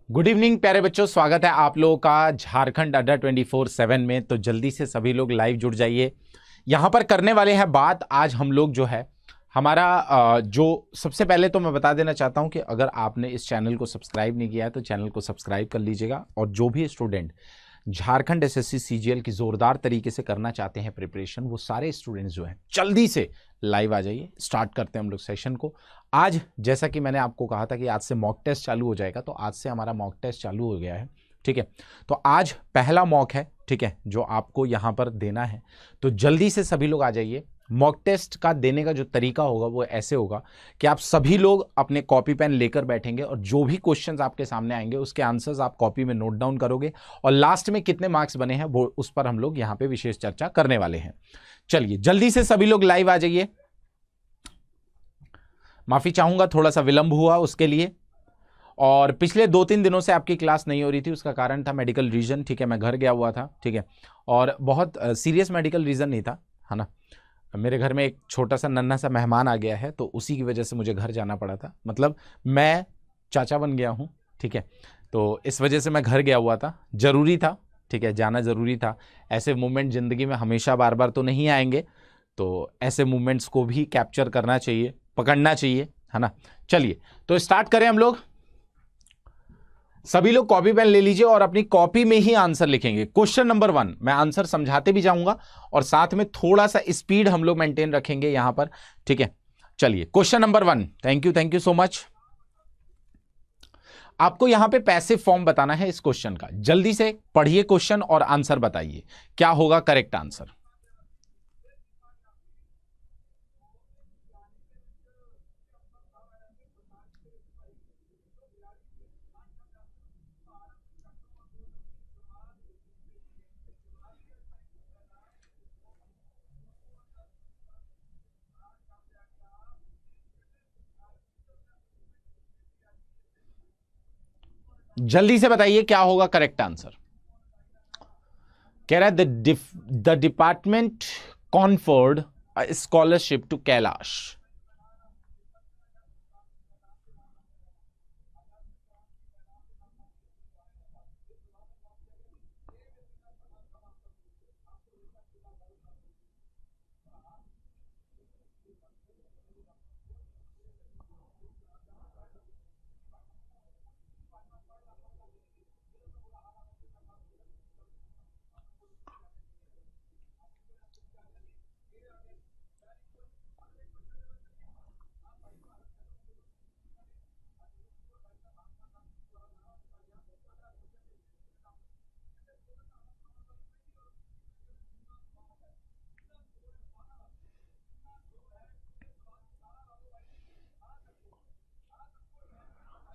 Good evening प्यारे बच्चों, स्वागत है आप लोगों का झारखंड अड्डा 24/7 में। तो जल्दी से सभी लोग लाइव जुड़ जाइए। यहाँ पर करने वाले हैं बात आज हम लोग जो है हमारा जो सबसे पहले तो मैं बता देना चाहता हूँ कि अगर आपने इस चैनल को सब्सक्राइब नहीं किया है तो चैनल को सब्सक्राइब कर लीजिएगा। और जो भी स्टूडेंट झारखंड एसएससी सीजीएल की जोरदार तरीके से करना चाहते हैं प्रिपरेशन, वो सारे स्टूडेंट्स जो हैं जल्दी से लाइव आ जाइए। स्टार्ट करते हैं हम लोग सेशन को। आज जैसा कि मैंने आपको कहा था कि आज से मॉक टेस्ट चालू हो जाएगा, तो आज से हमारा मॉक टेस्ट चालू हो गया है। ठीक है, तो आज पहला मॉक है, ठीक है, जो आपको यहाँ पर देना है। तो जल्दी से सभी लोग आ जाइए। मॉक टेस्ट का देने का जो तरीका होगा वो ऐसे होगा कि आप सभी लोग अपने कॉपी पेन लेकर बैठेंगे और जो भी क्वेश्चंस आपके सामने आएंगे उसके आंसर्स आप कॉपी में नोट डाउन करोगे और लास्ट में कितने मार्क्स बने हैं वो उस पर हम लोग यहाँ पे विशेष चर्चा करने वाले हैं। चलिए जल्दी से सभी लोग लाइव आ जाइए। माफी चाहूंगा, थोड़ा सा विलंब हुआ उसके लिए। और पिछले 2-3 दिनों से आपकी क्लास नहीं हो रही थी, उसका कारण था मेडिकल रीजन। ठीक है, मैं घर गया हुआ था। ठीक है, और बहुत सीरियस मेडिकल रीजन नहीं था, है ना। मेरे घर में एक छोटा सा नन्हा सा मेहमान आ गया है, तो उसी की वजह से मुझे घर जाना पड़ा था। मतलब मैं चाचा बन गया हूँ, ठीक है, तो इस वजह से मैं घर गया हुआ था। जरूरी था, ठीक है, जाना जरूरी था। ऐसे मोमेंट जिंदगी में हमेशा बार बार तो नहीं आएंगे, तो ऐसे मोमेंट्स को भी कैप्चर करना चाहिए, पकड़ना चाहिए, है ना। चलिए तो स्टार्ट करें हम लोग। सभी लोग कॉपी पेन ले लीजिए और अपनी कॉपी में ही आंसर लिखेंगे। क्वेश्चन नंबर 1 मैं आंसर समझाते भी जाऊंगा और साथ में थोड़ा सा स्पीड हम लोग मेंटेन रखेंगे यहां पर, ठीक है। चलिए question number 1। Thank you so much. आपको यहां पे पैसिव फॉर्म बताना है इस क्वेश्चन का। जल्दी से पढ़िए क्वेश्चन और आंसर बताइए क्या होगा करेक्ट आंसर। जल्दी से बताइए क्या होगा करेक्ट आंसर। कह रहा है the department conferred scholarship to Kailash.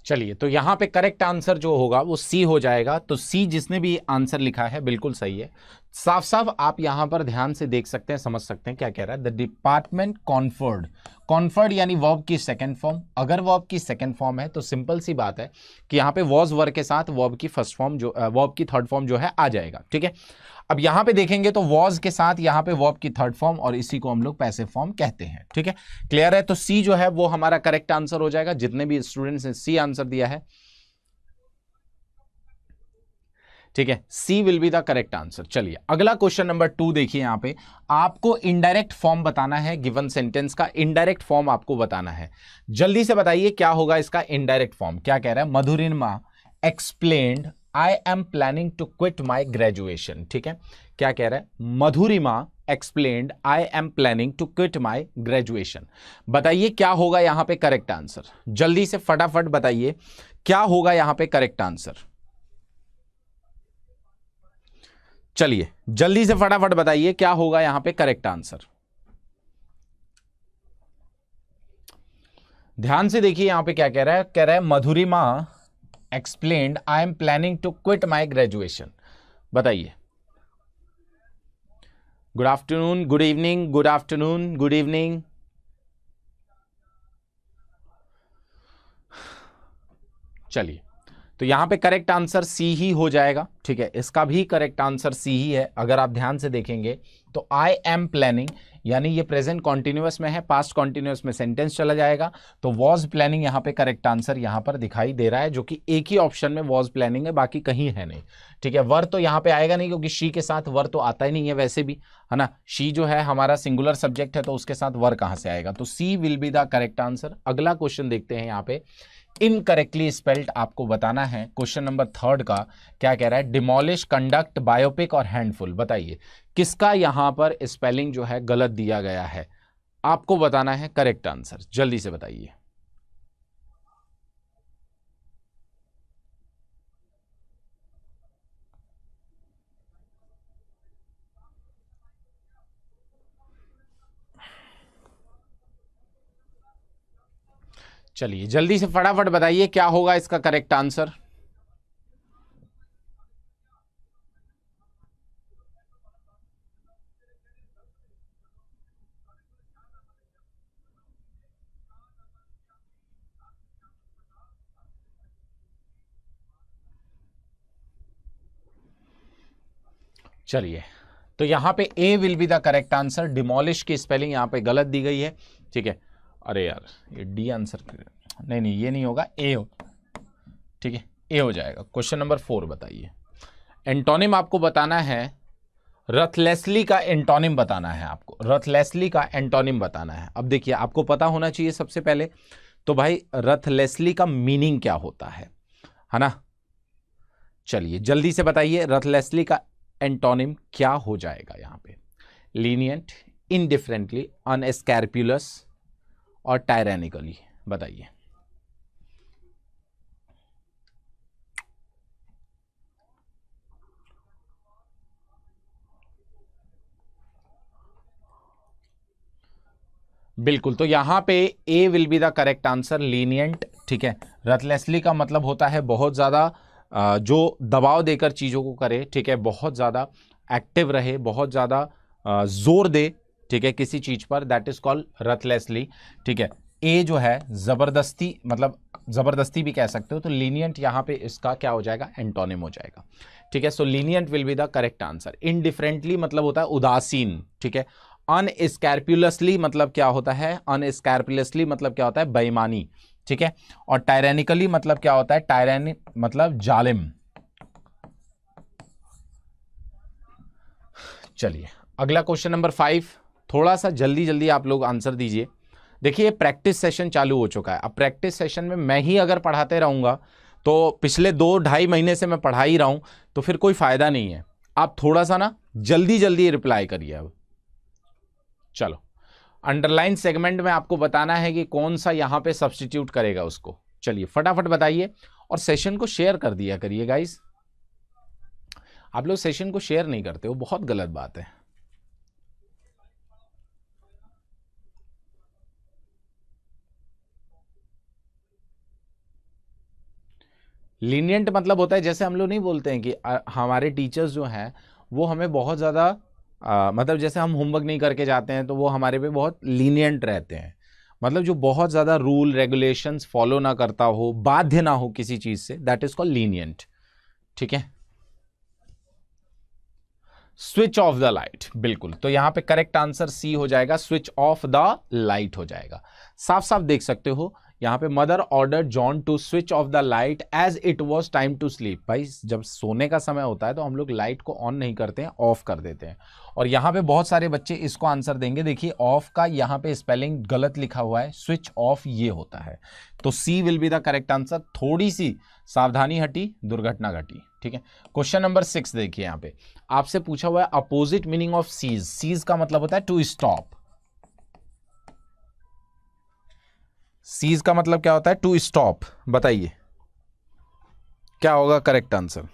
चलिए तो यहां पे करेक्ट आंसर जो होगा वो सी हो जाएगा। तो सी जिसने भी आंसर लिखा है बिल्कुल सही है। साफ साफ आप यहां पर ध्यान से देख सकते हैं, समझ सकते हैं क्या कह रहा है। द डिपार्टमेंट कॉन्फर्ड, कॉन्फर्ड यानी वर्ब की सेकंड फॉर्म। अगर वर्ब की सेकंड फॉर्म है तो सिंपल सी बात है कि यहां पे वॉज वर्ब के साथ वर्ब की फर्स्ट फॉर्म जो वर्ब की थर्ड फॉर्म जो है आ जाएगा, ठीक है। अब यहां पे देखेंगे तो वॉज के साथ यहां पे वर्ब की थर्ड फॉर्म और इसी को हम लोग पैसिव फॉर्म कहते हैं, ठीक है। क्लियर है, तो सी जो है वो हमारा करेक्ट आंसर हो जाएगा। जितने भी स्टूडेंट्स ने सी आंसर दिया है, ठीक है, C will be the correct answer. चलिए अगला क्वेश्चन नंबर 2 देखिए। यहां पे आपको इनडायरेक्ट फॉर्म बताना है, गिवन सेंटेंस का इनडायरेक्ट फॉर्म आपको बताना है। जल्दी से बताइए क्या होगा इसका इनडायरेक्ट फॉर्म। क्या कह रहा है, Madhurima explained I am planning to quit my graduation. ठीक है, क्या कह रहा है, Madhurima explained I am planning to quit my graduation. बताइए क्या होगा यहां पे करेक्ट आंसर। जल्दी से फटाफट बताइए क्या होगा यहां पे करेक्ट आंसर। चलिए जल्दी से फटाफट बताइए क्या होगा यहां पे करेक्ट आंसर। ध्यान से देखिए यहां पे क्या कह रहा है Madhurima explained I am planning to quit my graduation. बताइए। Good afternoon, good evening, good afternoon, good evening. चलिए तो यहां पे करेक्ट आंसर सी ही हो जाएगा, ठीक है, इसका भी करेक्ट आंसर सी ही है। अगर आप ध्यान से देखेंगे तो आई एम प्लानिंग, यानी ये प्रेजेंट कॉन्टिन्यूअस में है, पास्ट कॉन्टिन्यूअस में सेंटेंस चला जाएगा, तो वॉज प्लानिंग यहां पे करेक्ट आंसर यहां पर दिखाई दे रहा है, जो कि एक ही ऑप्शन में वॉज प्लानिंग है, बाकी कहीं है नहीं, ठीक है। वर तो यहां पे आएगा नहीं, क्योंकि शी के साथ वर तो आता ही नहीं है वैसे भी, है ना। शी जो है हमारा सिंगुलर सब्जेक्ट है, तो उसके साथ वर कहां से आएगा, तो C will be the correct answer. अगला क्वेश्चन देखते हैं, यहां पे इनकरेक्टली स्पेल्ड आपको बताना है। क्वेश्चन नंबर 3 का क्या कह रहा है, डिमोलिश, कंडक्ट, बायोपिक और हैंडफुल। बताइए किसका यहां पर स्पेलिंग जो है गलत दिया गया है, आपको बताना है करेक्ट आंसर, जल्दी से बताइए। चलिए जल्दी से फटाफट बताइए क्या होगा इसका करेक्ट आंसर। चलिए, तो यहां पे A will be the correct answer. Demolish की स्पेलिंग यहां पे गलत दी गई है, ठीक है। अरे यार ये डी आंसर, नहीं नहीं ये नहीं होगा, ए हो, ठीक है, ए हो जाएगा। क्वेश्चन नंबर 4 बताइए। एंटोनिम आपको बताना है, रथलेसली का एंटोनिम बताना है आपको, रथलेसली का एंटोनिम बताना है। अब देखिए आपको पता होना चाहिए सबसे पहले तो भाई रथलेसली का मीनिंग क्या होता है ना। चलिए जल्दी से बताइए रथलेसली का एंटोनिम क्या हो जाएगा यहां पे। लीनियंट, इनडिफरेंटली, अनस्कैर्पुलस और टायरेनिकली, बताइए। बिल्कुल, तो यहां पे A will be the correct answer, lenient, ठीक है। रथलेसली का मतलब होता है बहुत ज्यादा जो दबाव देकर चीजों को करे, ठीक है, बहुत ज्यादा एक्टिव रहे, बहुत ज्यादा जोर दे, ठीक है, किसी चीज पर, दैट इज कॉल्ड रथलेसली, ठीक है। ए जो है जबरदस्ती, मतलब जबरदस्ती भी कह सकते हो, तो लीनियंट यहां पे इसका क्या हो जाएगा, एंटोनिम हो जाएगा, ठीक है। So lenient will be the correct answer. Indifferently मतलब होता है उदासीन, ठीक है। अनस्कैर्पुलसली मतलब क्या होता है, अनस्कैर्पुलसली मतलब क्या होता है, बेईमानी, ठीक है। और टायरेनिकली मतलब क्या होता है, टायरेनी मतलब जालिम। चलिए अगला क्वेश्चन नंबर 5, थोड़ा सा जल्दी जल्दी आप लोग आंसर दीजिए। देखिए प्रैक्टिस सेशन चालू हो चुका है, अब प्रैक्टिस सेशन में मैं ही अगर पढ़ाते रहूंगा, तो पिछले 2-2.5 महीने से मैं पढ़ा ही रहा हूं, तो फिर कोई फायदा नहीं है। आप थोड़ा सा ना जल्दी जल्दी रिप्लाई करिए अब। चलो, अंडरलाइन सेगमेंट में आपको बताना है कि कौन सा यहां पे सब्स्टिट्यूट करेगा उसको। चलिए फटाफट बताइए, और सेशन को शेयर कर दिया करिए गाइस। आप लोग सेशन को शेयर नहीं करते हो, बहुत गलत बात है। लीनियंट मतलब होता है, जैसे हम लोग नहीं बोलते हैं कि हमारे टीचर्स जो हैं वो हमें बहुत ज़्यादा मतलब जैसे हम होमवर्क नहीं करके जाते हैं तो वो हमारे पे बहुत लीनियंट रहते हैं, मतलब जो बहुत ज़्यादा रूल रेगुलेशंस फॉलो ना करता हो, बाध्य ना हो किसी चीज़ से, दैट इज कॉल्ड लीनियंट, ठीक है। स्विच ऑफ द लाइट, बिल्कुल, तो यहां पे करेक्ट आंसर सी हो जाएगा, स्विच ऑफ द लाइट हो जाएगा। साफ साफ देख सकते हो यहां पे, mother order John to switch off the light as it was time to sleep. भाई जब सोने का समय होता है तो हम लोग लाइट को ऑन नहीं करते हैं, ऑफ कर देते हैं। और यहां पे बहुत सारे बच्चे इसको आंसर देंगे, देखिए ऑफ का यहां पे स्पेलिंग गलत लिखा हुआ है, स्विच ऑफ ये होता है, तो C will be the correct answer. थोड़ी सी सावधानी हटी, दुर्घटना घटी, ठीक है। क्वेश्चन नंबर 6 देखिए, यहां पे आपसे पूछा हुआ है opposite meaning of cease. Cease का मतलब होता है टू स्टॉप, सीज का मतलब क्या होता है, टू स्टॉप। बताइए क्या होगा करेक्ट आंसर।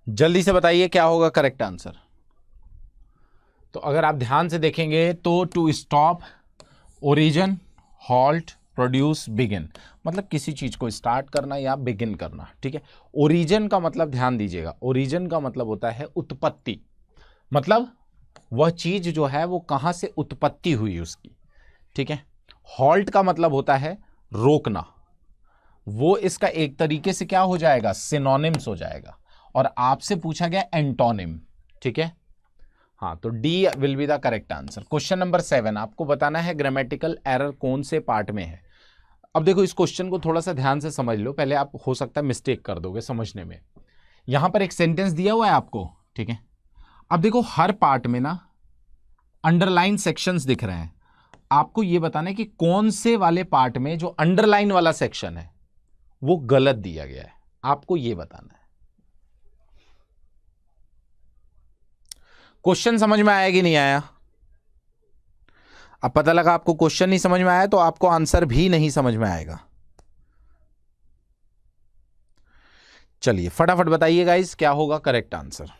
जल्दी से बताइए क्या होगा करेक्ट आंसर। तो अगर आप ध्यान से देखेंगे तो to stop, origin, halt, produce, begin, मतलब किसी चीज को स्टार्ट करना या बिगिन करना, ठीक है। ओरिजिन का मतलब ध्यान दीजिएगा, ओरिजिन का मतलब होता है उत्पत्ति, मतलब वह चीज जो है वो कहां से उत्पत्ति हुई उसकी, ठीक है। हॉल्ट का मतलब होता है रोकना, वो इसका एक तरीके से क्या हो जाएगा, सिनोनिम्स हो जाएगा। और आपसे पूछा गया एंटोनिम, ठीक है। हाँ, तो D will be the correct answer. Question number 7, आपको बताना है ग्रामेटिकल एरर कौन से पार्ट में है। अब देखो इस क्वेश्चन को थोड़ा सा ध्यान से समझ लो, पहले आप हो सकता है मिस्टेक कर दोगे समझने में। यहां पर एक सेंटेंस दिया हुआ है आपको, ठीक है। अब देखो हर पार्ट में ना अंडरलाइन सेक्शंस दिख रहे हैं, आपको यह बताना है कि कौन से वाले पार्ट में जो अंडरलाइन वाला सेक्शन है वो गलत दिया गया है, आपको यह बताना है। क्वेश्चन समझ में आया कि नहीं आया? अब पता लगा आपको क्वेश्चन नहीं समझ में आया तो आपको आंसर भी नहीं समझ में आएगा। चलिए फटाफट बताइए गाइस, क्या होगा करेक्ट आंसर।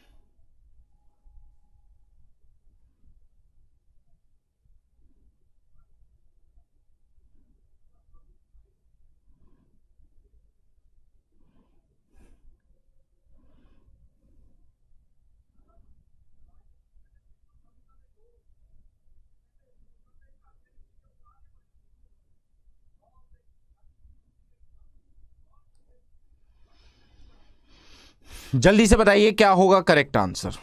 जल्दी से बताइए क्या होगा करेक्ट आंसर।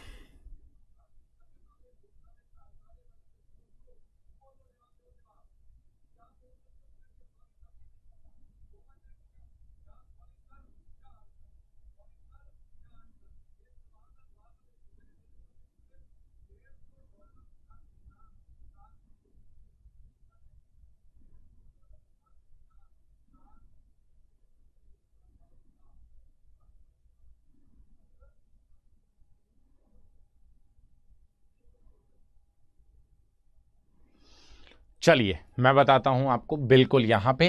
चलिए मैं बताता हूं आपको, बिल्कुल यहां पे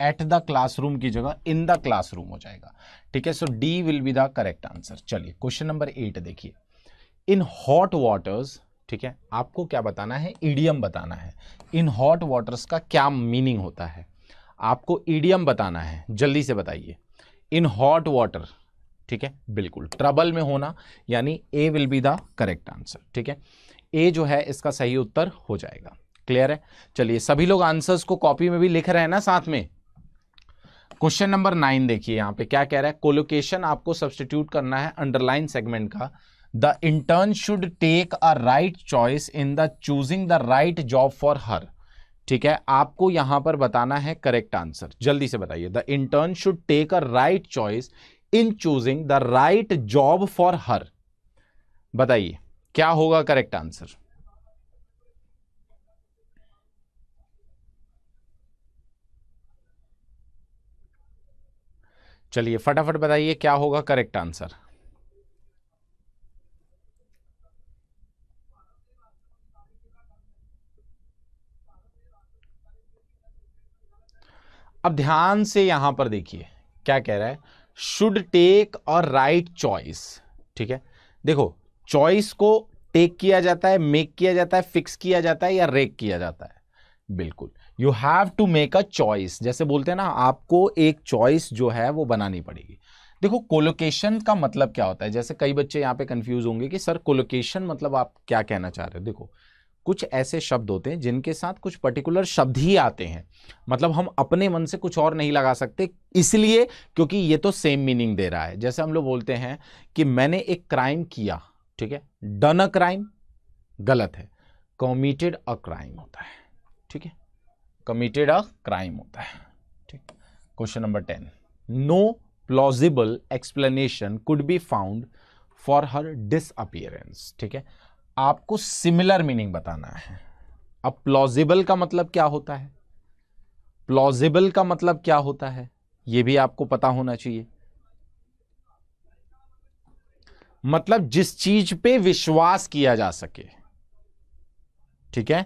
एट द क्लासरूम की जगह इन द क्लासरूम हो जाएगा, ठीक है। So D will be the correct answer. चलिए क्वेश्चन नंबर 8 देखिए, इन हॉट वाटर्स, ठीक है, आपको क्या बताना है, ईडियम बताना है। इन हॉट वाटर्स का क्या मीनिंग होता है, आपको ईडियम बताना है, जल्दी से बताइए। इन हॉट वाटर, ठीक है, बिल्कुल ट्रबल में होना, यानी A will be the correct answer, ठीक है। ए जो है इसका सही उत्तर हो जाएगा। क्लियर है? चलिए सभी लोग आंसर्स को कॉपी में भी लिख रहे हैं ना साथ में। क्वेश्चन नंबर 9 देखिए, यहां पे क्या कह रहा है, कोलोकेशन आपको सब्सटीट्यूट करना है अंडरलाइन सेगमेंट का। The intern should take a right choice in the choosing the right job for her, ठीक है। आपको यहां पर बताना है करेक्ट आंसर, जल्दी से बताइए। The intern should take a right choice in choosing the right job for her, बताइए क्या होगा करेक्ट आंसर। चलिए फटाफट बताइए क्या होगा करेक्ट आंसर। अब ध्यान से यहां पर देखिए क्या कह रहा है, should take a right choice, ठीक है। देखो चॉइस को टेक किया जाता है, मेक किया जाता है, फिक्स किया जाता है या रेक किया जाता है, बिल्कुल you have to make a choice. जैसे बोलते हैं ना, आपको एक चॉइस जो है वो बनानी पड़ेगी। देखो कोलोकेशन का मतलब क्या होता है, जैसे कई बच्चे यहां पे कंफ्यूज होंगे कि सर कोलोकेशन मतलब आप क्या कहना चाह रहे हो। देखो कुछ ऐसे शब्द होते हैं जिनके साथ कुछ पर्टिकुलर शब्द ही आते हैं, मतलब हम अपने मन से कुछ और नहीं लगा सकते, इसलिए क्योंकि ये तो सेम मीनिंग दे रहा है। जैसे हम लोग बोलते हैं कि मैंने एक क्राइम किया, ठीक है, डन अ क्राइम गलत है, कमिटेड अ क्राइम होता है, ठीक है, कमिटेड अ क्राइम होता है, ठीक। Question number 10, no plausible explanation could be found for her disappearance, ठीक है। आपको सिमिलर मीनिंग बताना है। अब प्लॉजिबल का मतलब क्या होता है, प्लॉजिबल का मतलब क्या होता है यह भी आपको पता होना चाहिए। मतलब जिस चीज पे विश्वास किया जा सके, ठीक है,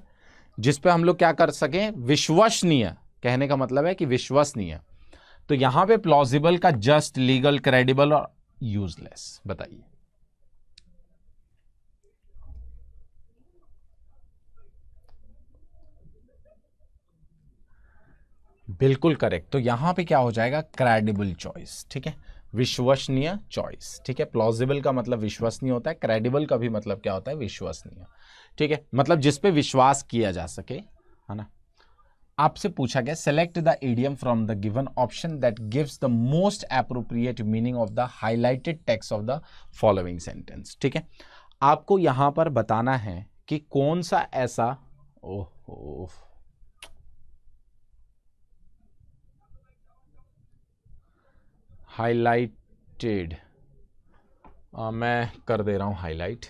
जिस पे हम लोग क्या कर सकें, विश्वसनीय, कहने का मतलब है कि विश्वसनीय। तो यहां पे प्लॉजिबल का जस्ट, लीगल, क्रेडिबल और यूजलेस, बताइए। बिल्कुल करेक्ट, तो यहां पे क्या हो जाएगा, क्रेडिबल चॉइस, ठीक है। विश्वसनीय चॉइस, ठीक है। प्लॉजिबल का मतलब विश्वसनीय होता है, क्रेडिबल का भी मतलब क्या होता है, विश्वसनीय, ठीक है, मतलब जिस पे विश्वास किया जा सके, है ना। आपसे पूछा गया select the idiom from the given option that gives the most appropriate meaning of the highlighted text of the following sentence, ठीक है। आपको यहां पर बताना है कि कौन सा ऐसा हाईलाइटेड, मैं कर दे रहा हूं हाईलाइट,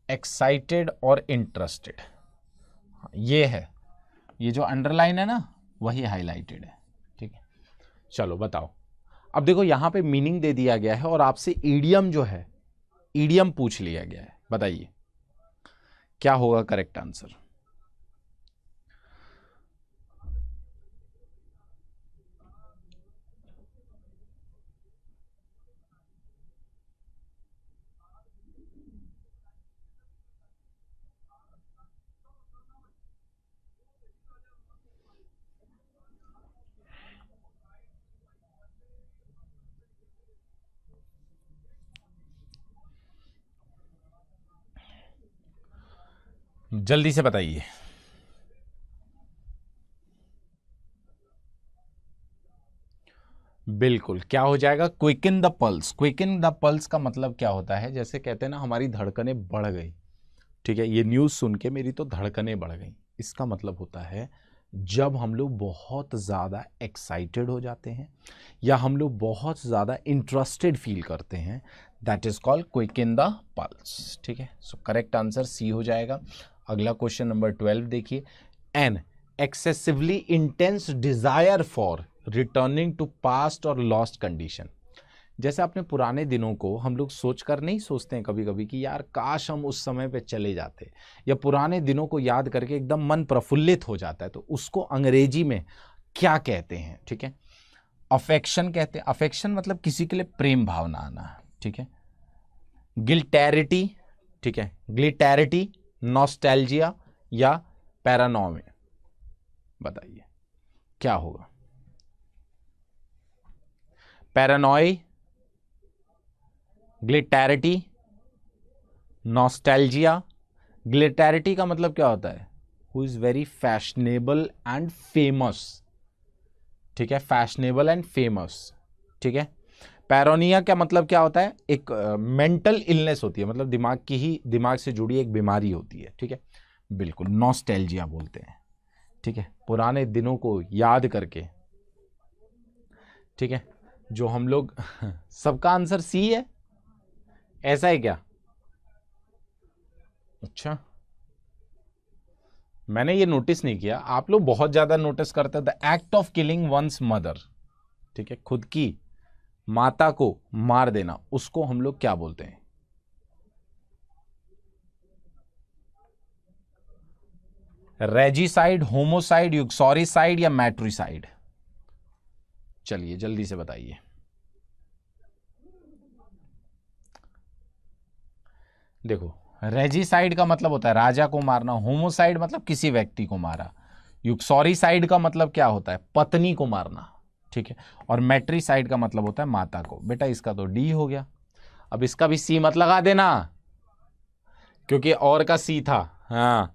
एक्साइटेड और इंटरेस्टेड, ये है, ये जो अंडरलाइन है ना वही हाईलाइटेड है, ठीक है। चलो बताओ, अब देखो यहां पे मीनिंग दे दिया गया है और आपसे ईडियम जो है, ईडियम पूछ लिया गया है, बताइए क्या होगा करेक्ट आंसर। जल्दी से बताइए। बिल्कुल, क्या हो जाएगा, quicken the pulse. Quicken the pulse का मतलब क्या होता है, जैसे कहते हैं ना हमारी धड़कनें बढ़ गई, ठीक है, ये न्यूज़ सुन के मेरी तो धड़कनें बढ़ गई, इसका मतलब होता है जब हम लोग बहुत ज़्यादा एक्साइटेड हो जाते हैं या हम लोग बहुत ज़्यादा इंटरेस्टेड फील करते हैं, that is called quicken the pulse, ठीक है। सो करेक्ट आंसर सी हो जाएगा। अगला क्वेश्चन नंबर 12 देखिए, an excessively intense desire for returning to past और लॉस्ट कंडीशन। जैसे अपने पुराने दिनों को हम लोग सोच कर नहीं सोचते हैं कभी कभी कि यार काश हम उस समय पे चले जाते, या पुराने दिनों को याद करके एकदम मन प्रफुल्लित हो जाता है, तो उसको अंग्रेजी में क्या कहते हैं, ठीक है, अफेक्शन कहते हैं। अफेक्शन मतलब किसी के लिए प्रेम भावना आना, ठीक है। गिल्टैरिटी, ठीक है, ग्लिटैरिटी, नॉस्टैल्जिया या पैरानॉमे, बताइए क्या होगा। पैरानॉय, ग्लिटैरिटी, नॉस्टैल्जिया। ग्लिटैरिटी का मतलब क्या होता है, who is very fashionable and famous, ठीक है, फैशनेबल एंड फेमस, ठीक है। पैरोनिया का मतलब क्या होता है, एक मेंटल इलनेस होती है, मतलब दिमाग से जुड़ी एक बीमारी होती है, ठीक है। बिल्कुल, नॉस्टैल्जिया बोलते हैं, ठीक है, पुराने दिनों को याद करके, ठीक है, जो हम लोग सबका आंसर सी है, ऐसा है क्या? अच्छा, मैंने ये नोटिस नहीं किया, आप लोग बहुत ज्यादा नोटिस करते हैं। The act of killing one's mother, ठीक है, खुद की माता को मार देना, उसको हम लोग क्या बोलते हैं? रेजिसाइड, होमोसाइड, यूक्सोरिसाइड या मैट्रिसाइड? चलिए जल्दी से बताइए। देखो, रेजिसाइड का मतलब होता है राजा को मारना, होमोसाइड मतलब किसी व्यक्ति को मारा, यूक्सोरिसाइड का मतलब क्या होता है, पत्नी को मारना, ठीक है, और मैट्रिसाइड का मतलब होता है माता को। बेटा इसका तो डी हो गया, अब इसका भी सी मत लगा देना क्योंकि और का सी था, हाँ।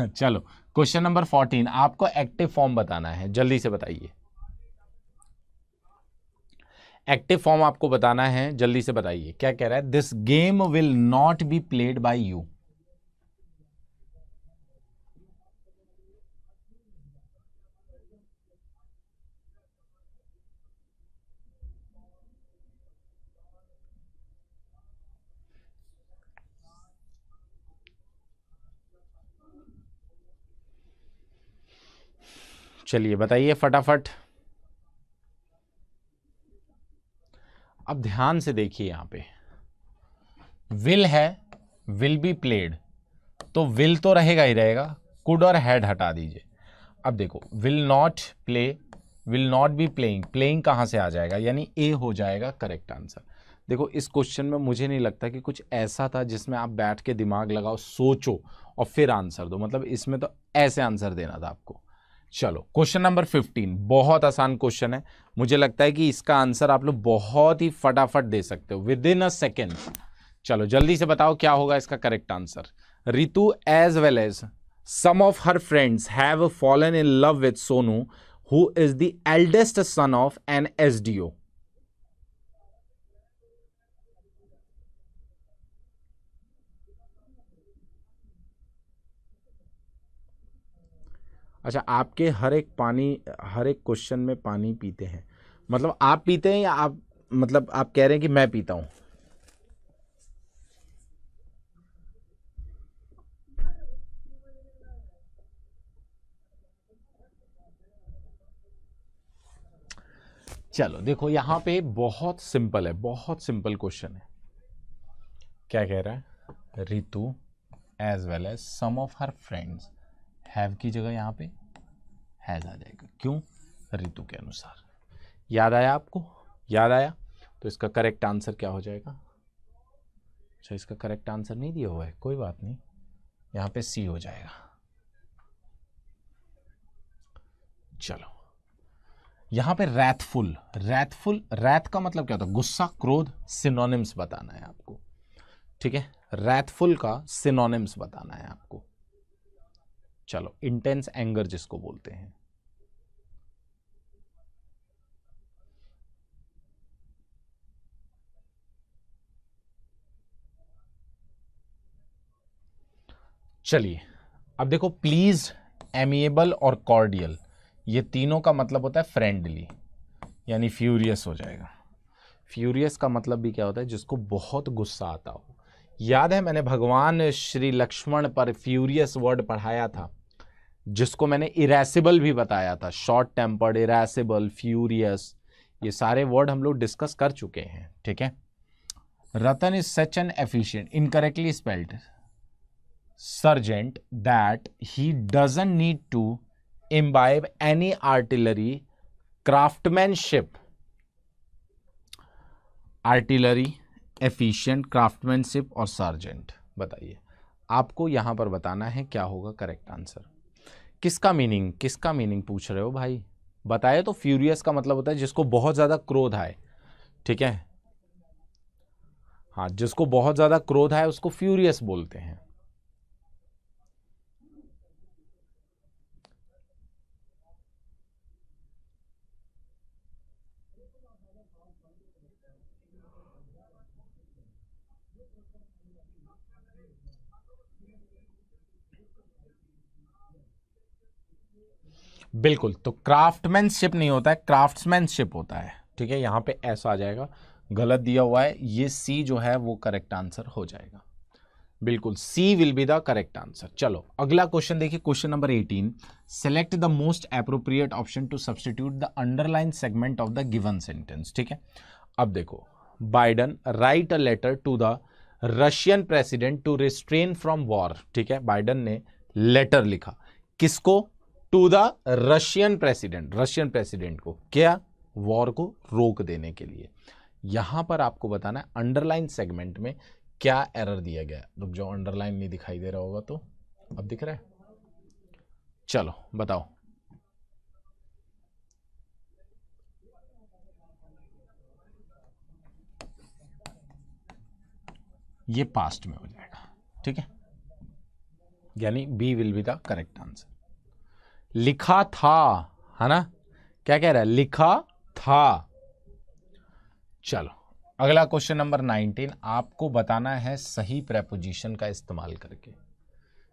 चलो क्वेश्चन नंबर 14, आपको एक्टिव फॉर्म बताना है, जल्दी से बताइए। एक्टिव फॉर्म आपको बताना है, जल्दी से बताइए क्या कह रहा है। This game will not be played by you. चलिए बताइए फटाफट। अब ध्यान से देखिए, यहां पे विल है, विल बी प्लेड, तो विल तो रहेगा ही रहेगा, कुड और हैड हटा दीजिए। अब देखो, will not play, will not be playing, playing कहां से आ जाएगा, यानी ए हो जाएगा करेक्ट आंसर। देखो इस क्वेश्चन में मुझे नहीं लगता कि कुछ ऐसा था जिसमें आप बैठ के दिमाग लगाओ, सोचो और फिर आंसर दो, मतलब इसमें तो ऐसे आंसर देना था आपको। चलो क्वेश्चन नंबर 15, बहुत आसान क्वेश्चन है। मुझे लगता है कि इसका आंसर आप लोग बहुत ही फटाफट दे सकते हो, विद इन अ सेकेंड। चलो जल्दी से बताओ क्या होगा इसका correct answer. Ritu as well as some of her friends have fallen in love with Sonu who is the eldest son of an SDO. अच्छा, आपके हर एक क्वेश्चन में पानी पीते हैं, मतलब आप पीते हैं या आप, मतलब आप कह रहे हैं कि मैं पीता हूं? चलो देखो यहां पे बहुत सिंपल है, बहुत सिंपल क्वेश्चन है। क्या कह रहा है? Ritu as well as some of her friends, have की जगह यहां पे हैज आ जाएगा। क्यों? रितु के अनुसार। याद आया आपको? याद आया? तो इसका करेक्ट आंसर क्या हो जाएगा? अच्छा, इसका करेक्ट आंसर नहीं दिया हुआ है, कोई बात नहीं, यहां पे सी हो जाएगा। चलो यहां पे रैथफुल, रैथ का मतलब क्या होता है? गुस्सा, क्रोध। सिनोनिम्स बताना है आपको, ठीक है? रैथफुल का सिनोनिम्स बताना है आपको। चलो, इंटेंस एंगर जिसको बोलते हैं। चलिए अब देखो, प्लीज, एमिएबल और कॉर्डियल, ये तीनों का मतलब होता है फ्रेंडली, यानी फ्यूरियस हो जाएगा। फ्यूरियस का मतलब भी क्या होता है? जिसको बहुत गुस्सा आता हो। याद है मैंने भगवान श्री लक्ष्मण पर फ्यूरियस वर्ड पढ़ाया था, जिसको मैंने इरेसिबल भी बताया था। शॉर्ट टेम्पर्ड, इरेसिबल, फ्यूरियस, ये सारे वर्ड हम लोग डिस्कस कर चुके हैं, ठीक है? Ratan is such an efficient, incorrectly spelled, sergeant that he doesn't need to imbibe any artillery craftsmanship, artillery, efficient, craftsmanship और sergeant। बताइए, आपको यहां पर बताना है क्या होगा करेक्ट आंसर। किसका मीनिंग पूछ रहे हो भाई? बताए तो। फ्यूरियस का मतलब होता है जिसको बहुत ज्यादा क्रोध आए, ठीक है? हाँ, जिसको बहुत ज्यादा क्रोध आए उसको फ्यूरियस बोलते हैं। बिल्कुल, तो क्राफ्टमैनशिप नहीं होता है, क्राफ्ट्समैनशिप होता है, ठीक है? यहां पे ऐसा आ जाएगा, गलत दिया हुआ है, ये सी जो है वो करेक्ट आंसर हो जाएगा। बिल्कुल, C will be the correct answer. चलो अगला क्वेश्चन देखिए, question number 18, select the most appropriate option to substitute the underline segment of the given sentence, ठीक है? अब देखो, Biden write a letter to the Russian president to restrain from war, ठीक है? Biden ने लेटर लिखा, किसको? टू द रशियन प्रेसिडेंट को, क्या? वॉर को रोक देने के लिए। यहां पर आपको बताना है अंडरलाइन सेगमेंट में क्या एरर दिया गया। रुक जाओ, अंडरलाइन नहीं दिखाई दे रहा होगा तो अब दिख रहा है? चलो बताओ। ये पास्ट में हो जाएगा, ठीक है? यानी B will be the correct answer. लिखा था, है ना? क्या कह रहा है? लिखा था। चलो अगला क्वेश्चन नंबर 19, आपको बताना है सही प्रेपोजिशन का इस्तेमाल करके।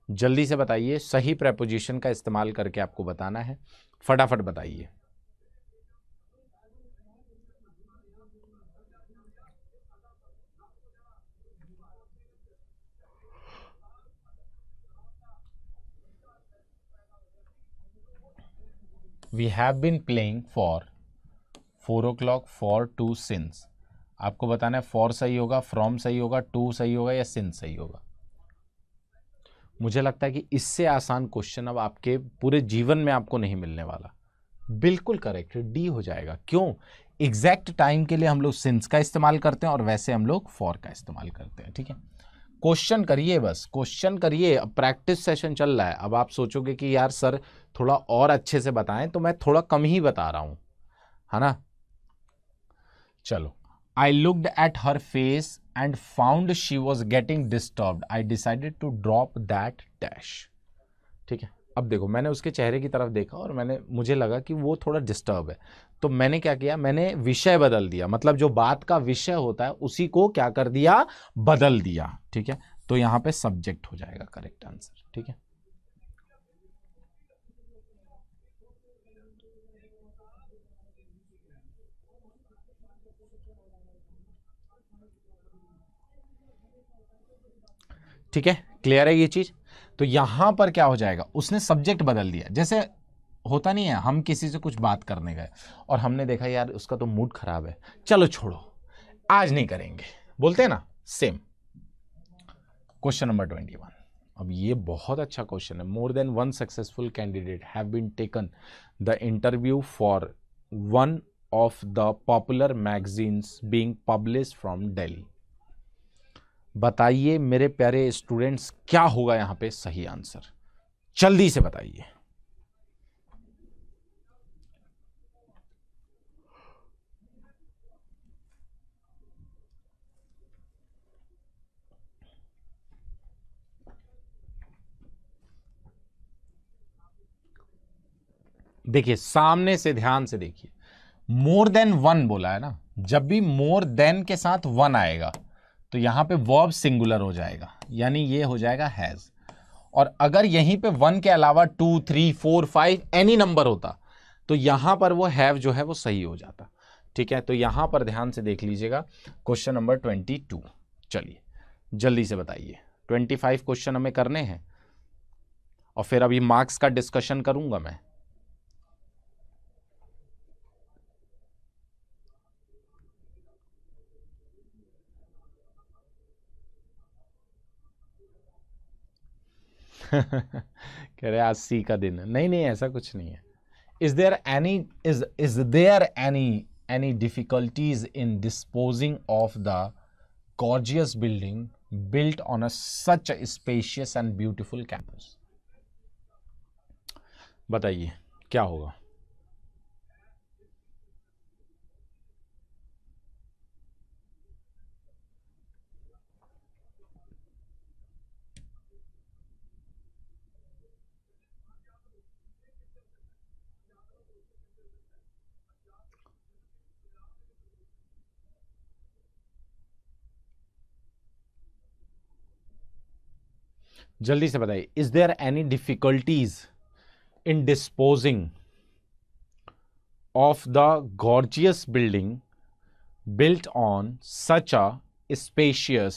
जल्दी से बताइए, सही प्रेपोजिशन का इस्तेमाल करके आपको बताना है, फटाफट बताइए। We have been playing for 4 o'clock, for to since. आपको बताना है फॉर सही होगा, फ्रॉम सही होगा, टू सही होगा या सिंस सही होगा। मुझे लगता है कि इससे आसान क्वेश्चन अब आपके पूरे जीवन में आपको नहीं मिलने वाला। बिल्कुल करेक्ट, डी हो जाएगा। क्यों? एग्जैक्ट टाइम के लिए हम लोग सिंस का इस्तेमाल करते हैं और वैसे हम लोग फॉर का इस्तेमाल करते हैं, ठीक है? क्वेश्चन करिए, बस क्वेश्चन करिए। अब प्रैक्टिस सेशन चल रहा है। अब आप सोचोगे कि यार सर थोड़ा और अच्छे से बताएं, तो मैं थोड़ा कम ही बता रहा हूं, है ना। चलो, I looked at her face and found she was getting disturbed, I decided to drop that dash. ठीक है, अब देखो मैंने उसके चेहरे की तरफ देखा और मुझे लगा कि वो थोड़ा डिस्टर्ब है, तो मैंने क्या किया, मैंने विषय बदल दिया। मतलब जो बात का विषय होता है उसी को क्या कर दिया, बदल दिया। ठीक है, तो यहां पे सब्जेक्ट हो जाएगा करेक्ट आंसर। ठीक है, ठीक है, क्लियर है ये चीज। तो यहां पर क्या हो जाएगा, उसने सब्जेक्ट बदल दिया। जैसे होता नहीं है, हम किसी से कुछ बात करने गए और हमने देखा यार उसका तो मूड खराब है, चलो छोड़ो आज नहीं करेंगे, बोलते हैं ना, सेम। Question number 21। अब ये बहुत अच्छा क्वेश्चन है। More than one successful candidate have been taken the interview for one of the popular magazines being publish from Delhi. बताइए मेरे प्यारे स्टूडेंट्स, क्या होगा यहां पे सही आंसर, जल्दी से बताइए। देखिए सामने से ध्यान से देखिए, मोर देन वन बोला है ना। जब भी मोर देन के साथ वन आएगा तो यहां पे वर्ब सिंगुलर हो जाएगा, यानी ये हो जाएगा हैज। और अगर यहीं पे वन के अलावा 2, 3, 4, 5 एनी नंबर होता तो यहां पर वो हैव जो है वो सही हो जाता। ठीक है, तो यहां पर ध्यान से देख लीजिएगा क्वेश्चन नंबर 22। चलिए जल्दी से बताइए, 25 क्वेश्चन हमें करने हैं और फिर अभी मार्क्स का डिस्कशन करूंगा मैं। कह रहे आज सी का दिन है। नहीं नहीं, ऐसा कुछ नहीं है। Is there any is there any difficulties in disposing of the gorgeous building built on a such a spacious and beautiful campus? बताइए क्या होगा। जल्दी से बताइए, is there any difficulties in disposing of the gorgeous building built on such a spacious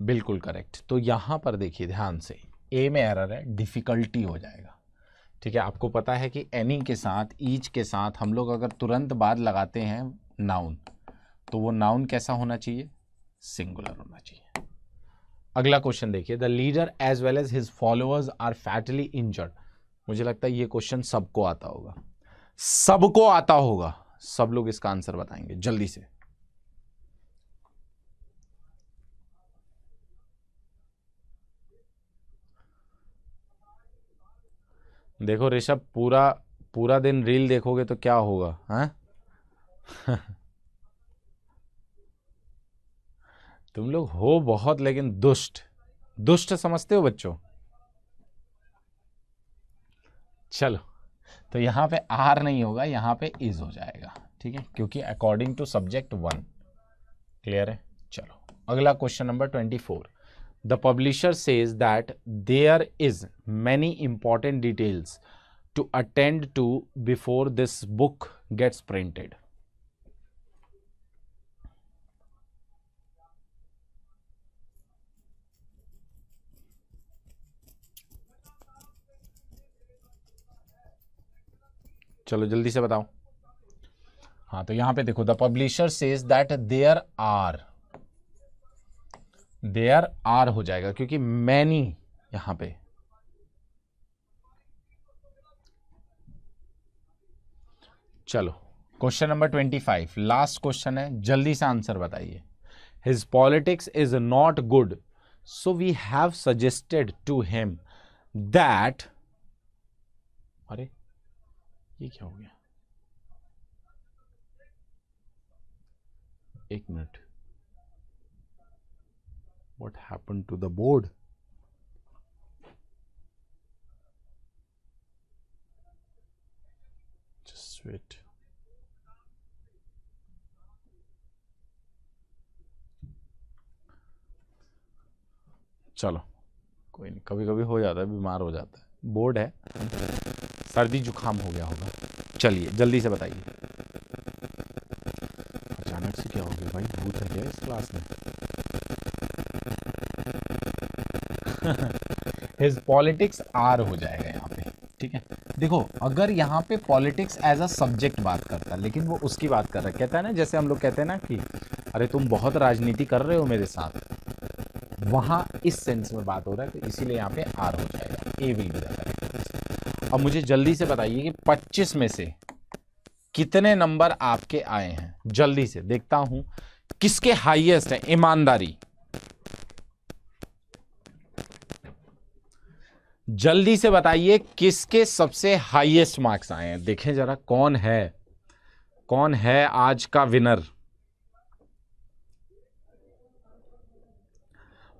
बिल्कुल correct. तो यहां पर देखिए ध्यान से, ए में एरर है, डिफिकल्टी हो जाएगा। ठीक है, आपको पता है कि एनी के साथ, ईच के साथ हम लोग अगर तुरंत बाद लगाते हैं नाउन, तो वो नाउन कैसा होना चाहिए, सिंगुलर होना चाहिए। अगला क्वेश्चन देखिए, the leader as well as his followers are fatally injured. मुझे लगता है ये क्वेश्चन सबको आता होगा, सबको आता होगा, सब लोग इसका आंसर बताएंगे जल्दी से। देखो ऋषभ, पूरा पूरा दिन रील देखोगे तो क्या होगा, हैं? तुम लोग हो बहुत लेकिन दुष्ट, दुष्ट समझते हो बच्चों। चलो, तो यहां पे आर नहीं होगा, यहां पे इज हो जाएगा। ठीक है, क्योंकि according to subject one. Clear है। चलो अगला question number 24। The publisher says that there is many important details to attend to before this book gets printed. चलो जल्दी से बताओ। हाँ, तो यहां पे देखो, the publisher says that there are हो जाएगा, क्योंकि मैनी यहां पे। चलो क्वेश्चन नंबर 25 लास्ट क्वेश्चन है, जल्दी से आंसर बताइए। His politics is not good so we have suggested to him that, अरे ये क्या हो गया, एक minute, what happened to the board? Just wait. चलो कोई नहीं, कभी कभी हो जाता है, बीमार हो जाता है, बोर्ड है, सर्दी जुकाम हो गया होगा। चलिए जल्दी से बताइए, अचानक से क्या हो गया भाई, भूत है क्या इस क्लास में? हिज पॉलिटिक्स आर हो जाएगा यहाँ पे, ठीक है। देखो अगर यहाँ पे पॉलिटिक्स एज अ सब्जेक्ट बात करता है, लेकिन वो उसकी बात कर रहा है, कहता है ना, जैसे हम लोग कहते हैं ना कि अरे तुम बहुत राजनीति कर रहे हो मेरे साथ, वहां इस सेंस में बात हो रहा है, तो इसीलिए यहाँ पे आर हो जाएगा, A will be the correct answer. अब मुझे जल्दी से बताइए कि 25 में से कितने नंबर आपके आए हैं, जल्दी से देखता हूं किसके हाईएस्ट है। ईमानदारी, जल्दी से बताइए किसके सबसे हाईएस्ट मार्क्स आए हैं, देखें जरा कौन है आज का विनर।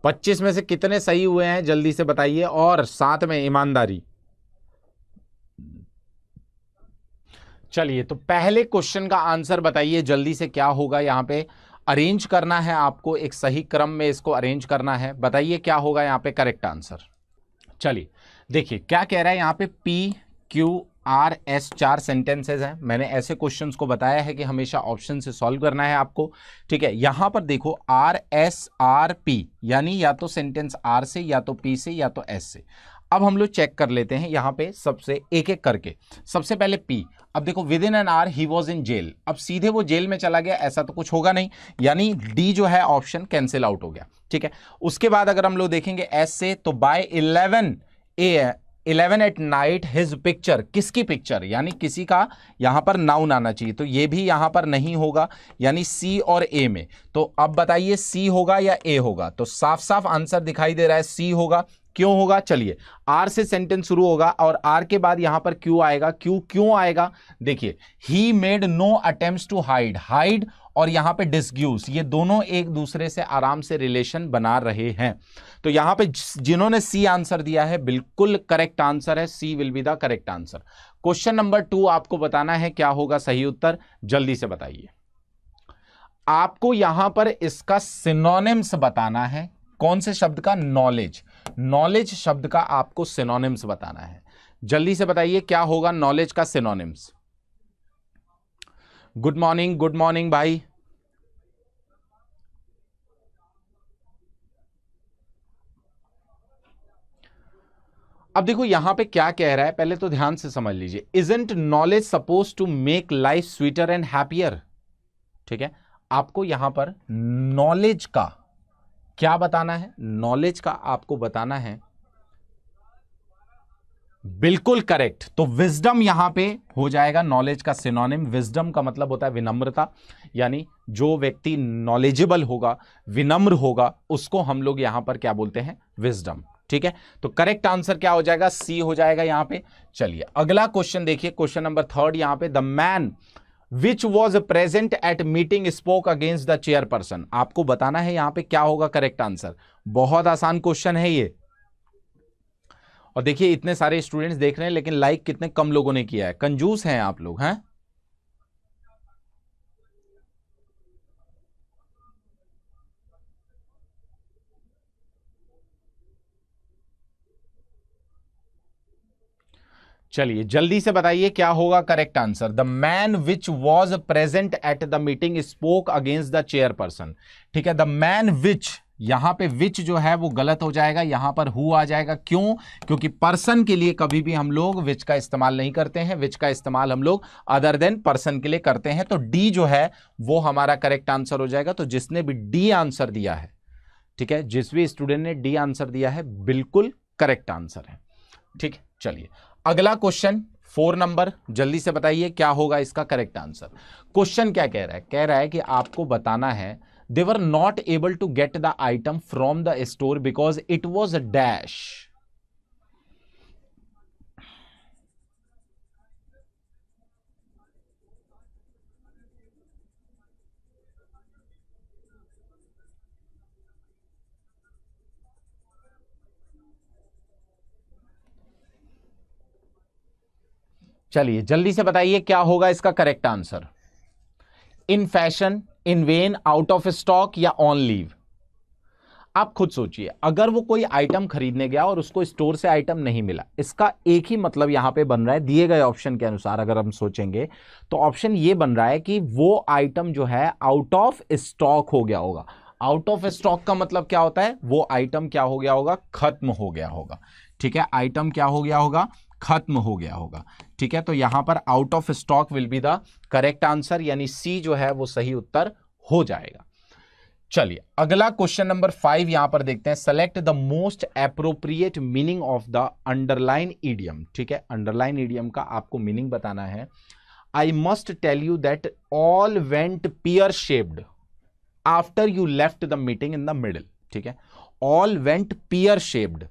25 में से कितने सही हुए हैं जल्दी से बताइए, और साथ में ईमानदारी। चलिए तो पहले क्वेश्चन का आंसर बताइए जल्दी से, क्या होगा यहाँ पे? अरेंज करना है आपको, एक सही क्रम में इसको अरेंज करना है। बताइए क्या होगा यहाँ पे करेक्ट आंसर। चलिए देखिए क्या कह रहा है यहाँ पे, P Q R S 4 sentences हैं। मैंने ऐसे क्वेश्चंस को बताया है कि हमेशा ऑप्शन से सॉल्व करना है आपको, ठीक है। यहां पर देखो R S R P, यानी या तो सेंटेंस R से, या तो P से, या तो S से। अब हम लोग चेक कर लेते हैं यहाँ पे सबसे एक एक करके। सबसे पहले P, अब देखो within an hour he was in jail, अब सीधे वो जेल में चला गया, ऐसा तो कुछ होगा नहीं, यानी D जो है ऑप्शन कैंसिल आउट हो गया, ठीक है। उसके बाद अगर हम लोग देखेंगे S से, तो by 11 at night his picture, किसकी पिक्चर, यानी किसी का यहां पर नाउन आना चाहिए, तो ये भी यहां पर नहीं होगा, यानी सी और ए में। तो अब बताइए सी होगा या ए होगा, तो साफ साफ आंसर दिखाई दे रहा है सी होगा। क्यों होगा? चलिए, आर से सेंटेंस शुरू होगा और आर के बाद यहां पर क्यू आएगा। क्यों आएगा? देखिए, he made no attempts to hide और यहां पे डिस्ग्यूज, ये दोनों एक दूसरे से आराम से रिलेशन बना रहे हैं। तो यहां पे जिन्होंने सी आंसर दिया है बिल्कुल करेक्ट आंसर है, C will be the correct answer. Question number 2 आपको बताना है क्या होगा सही उत्तर, जल्दी से बताइए। आपको यहां पर इसका सिनोनिम्स बताना है। कौन से शब्द का? नॉलेज शब्द का आपको सिनोनिम्स बताना है। जल्दी से बताइए क्या होगा नॉलेज का सिनोनिम्स। गुड मॉर्निंग भाई। अब देखो यहां पे क्या कह रहा है, पहले तो ध्यान से समझ लीजिए। Isn't knowledge suppose to make life sweeter and happier, ठीक है। आपको यहां पर नॉलेज का क्या बताना है? नॉलेज का आपको बताना है, बिल्कुल करेक्ट। तो विजडम यहां पे हो जाएगा नॉलेज का सिनोनिम। विजडम का मतलब होता है विनम्रता, यानी जो व्यक्ति नॉलेजेबल होगा, विनम्र होगा, उसको हम लोग यहां पर क्या बोलते हैं? विजडम, ठीक है। तो करेक्ट आंसर क्या हो जाएगा? सी हो जाएगा यहां पे। चलिए अगला क्वेश्चन देखिए, क्वेश्चन नंबर 3 यहां पे, the man which was present at meeting spoke against the chairperson. आपको बताना है यहां पे क्या होगा करेक्ट आंसर। बहुत आसान क्वेश्चन है ये, और देखिए इतने सारे स्टूडेंट्स देख रहे हैं लेकिन लाइक कितने कम लोगों ने किया है, कंजूस हैं आप लोग, हैं। चलिए जल्दी से बताइए क्या होगा correct answer. The man which was present at the meeting spoke against the chairperson, ठीक है। द मैन विच, यहां पे विच जो है वो गलत हो जाएगा, यहां पर हु आ जाएगा। क्यों? क्योंकि पर्सन के लिए कभी भी हम लोग विच का इस्तेमाल नहीं करते हैं, विच का इस्तेमाल हम लोग अदर देन पर्सन के लिए करते हैं। तो डी जो है वो हमारा करेक्ट आंसर हो जाएगा। तो जिसने भी डी आंसर दिया है, ठीक है, जिस भी स्टूडेंट ने डी आंसर दिया है बिल्कुल करेक्ट आंसर है, ठीक है। चलिए अगला क्वेश्चन 4 नंबर, जल्दी से बताइए क्या होगा इसका करेक्ट आंसर। क्वेश्चन क्या कह रहा है? कह रहा है कि आपको बताना है they were not able to get the item from the store because it was a dash. चलिए जल्दी से बताइए क्या होगा इसका correct answer. In fashion, in vain, out of stock या ऑन लीव। आप खुद सोचिए, अगर वो कोई आइटम खरीदने गया और उसको स्टोर से आइटम नहीं मिला, इसका एक ही मतलब यहां पे बन रहा है दिए गए ऑप्शन के अनुसार। अगर हम सोचेंगे तो ऑप्शन ये बन रहा है कि वो आइटम जो है आउट ऑफ स्टॉक हो गया होगा। आउट ऑफ स्टॉक का मतलब क्या होता है? वो आइटम क्या हो गया होगा? खत्म हो गया होगा। ठीक है, आइटम क्या हो गया होगा? खत्म हो गया होगा। ठीक है, तो यहां पर out of stock will be the correct answer, यानी सी जो है वो सही उत्तर हो जाएगा। चलिए अगला क्वेश्चन नंबर 5 यहां पर देखते हैं। Select the most appropriate meaning of the underline idiom. ठीक है, अंडरलाइन ईडियम का आपको मीनिंग बताना है। I must tell you that all went pear shaped after you left the meeting in the middle. ठीक है, all went pear shaped.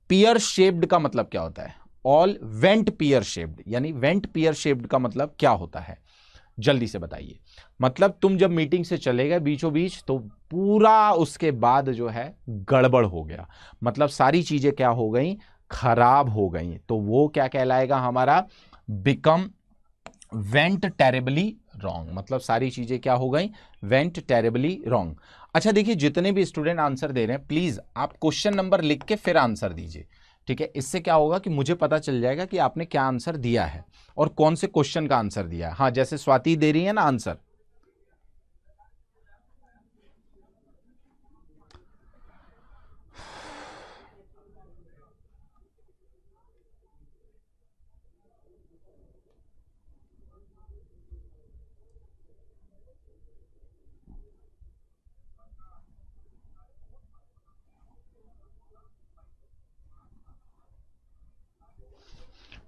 Pear shaped का मतलब क्या होता है? ऑल वेंट पियर शेप्ड, यानी वेंट पियर शेप्ड का मतलब क्या होता है? जल्दी से बताइए। मतलब तुम जब मीटिंग से चले गए बीचों बीच तो पूरा उसके बाद जो है गड़बड़ हो गया, मतलब सारी चीजें क्या हो गई? खराब हो गई। तो वो क्या कहलाएगा हमारा? Become went terribly wrong. मतलब सारी चीजें क्या हो गई? Went terribly wrong. अच्छा देखिए, जितने भी स्टूडेंट आंसर दे रहे हैं प्लीज आप क्वेश्चन नंबर लिख के फिर आंसर दीजिए। ठीक है, इससे क्या होगा कि मुझे पता चल जाएगा कि आपने क्या आंसर दिया है और कौन से क्वेश्चन का आंसर दिया है। हाँ, जैसे स्वाति दे रही है ना आंसर।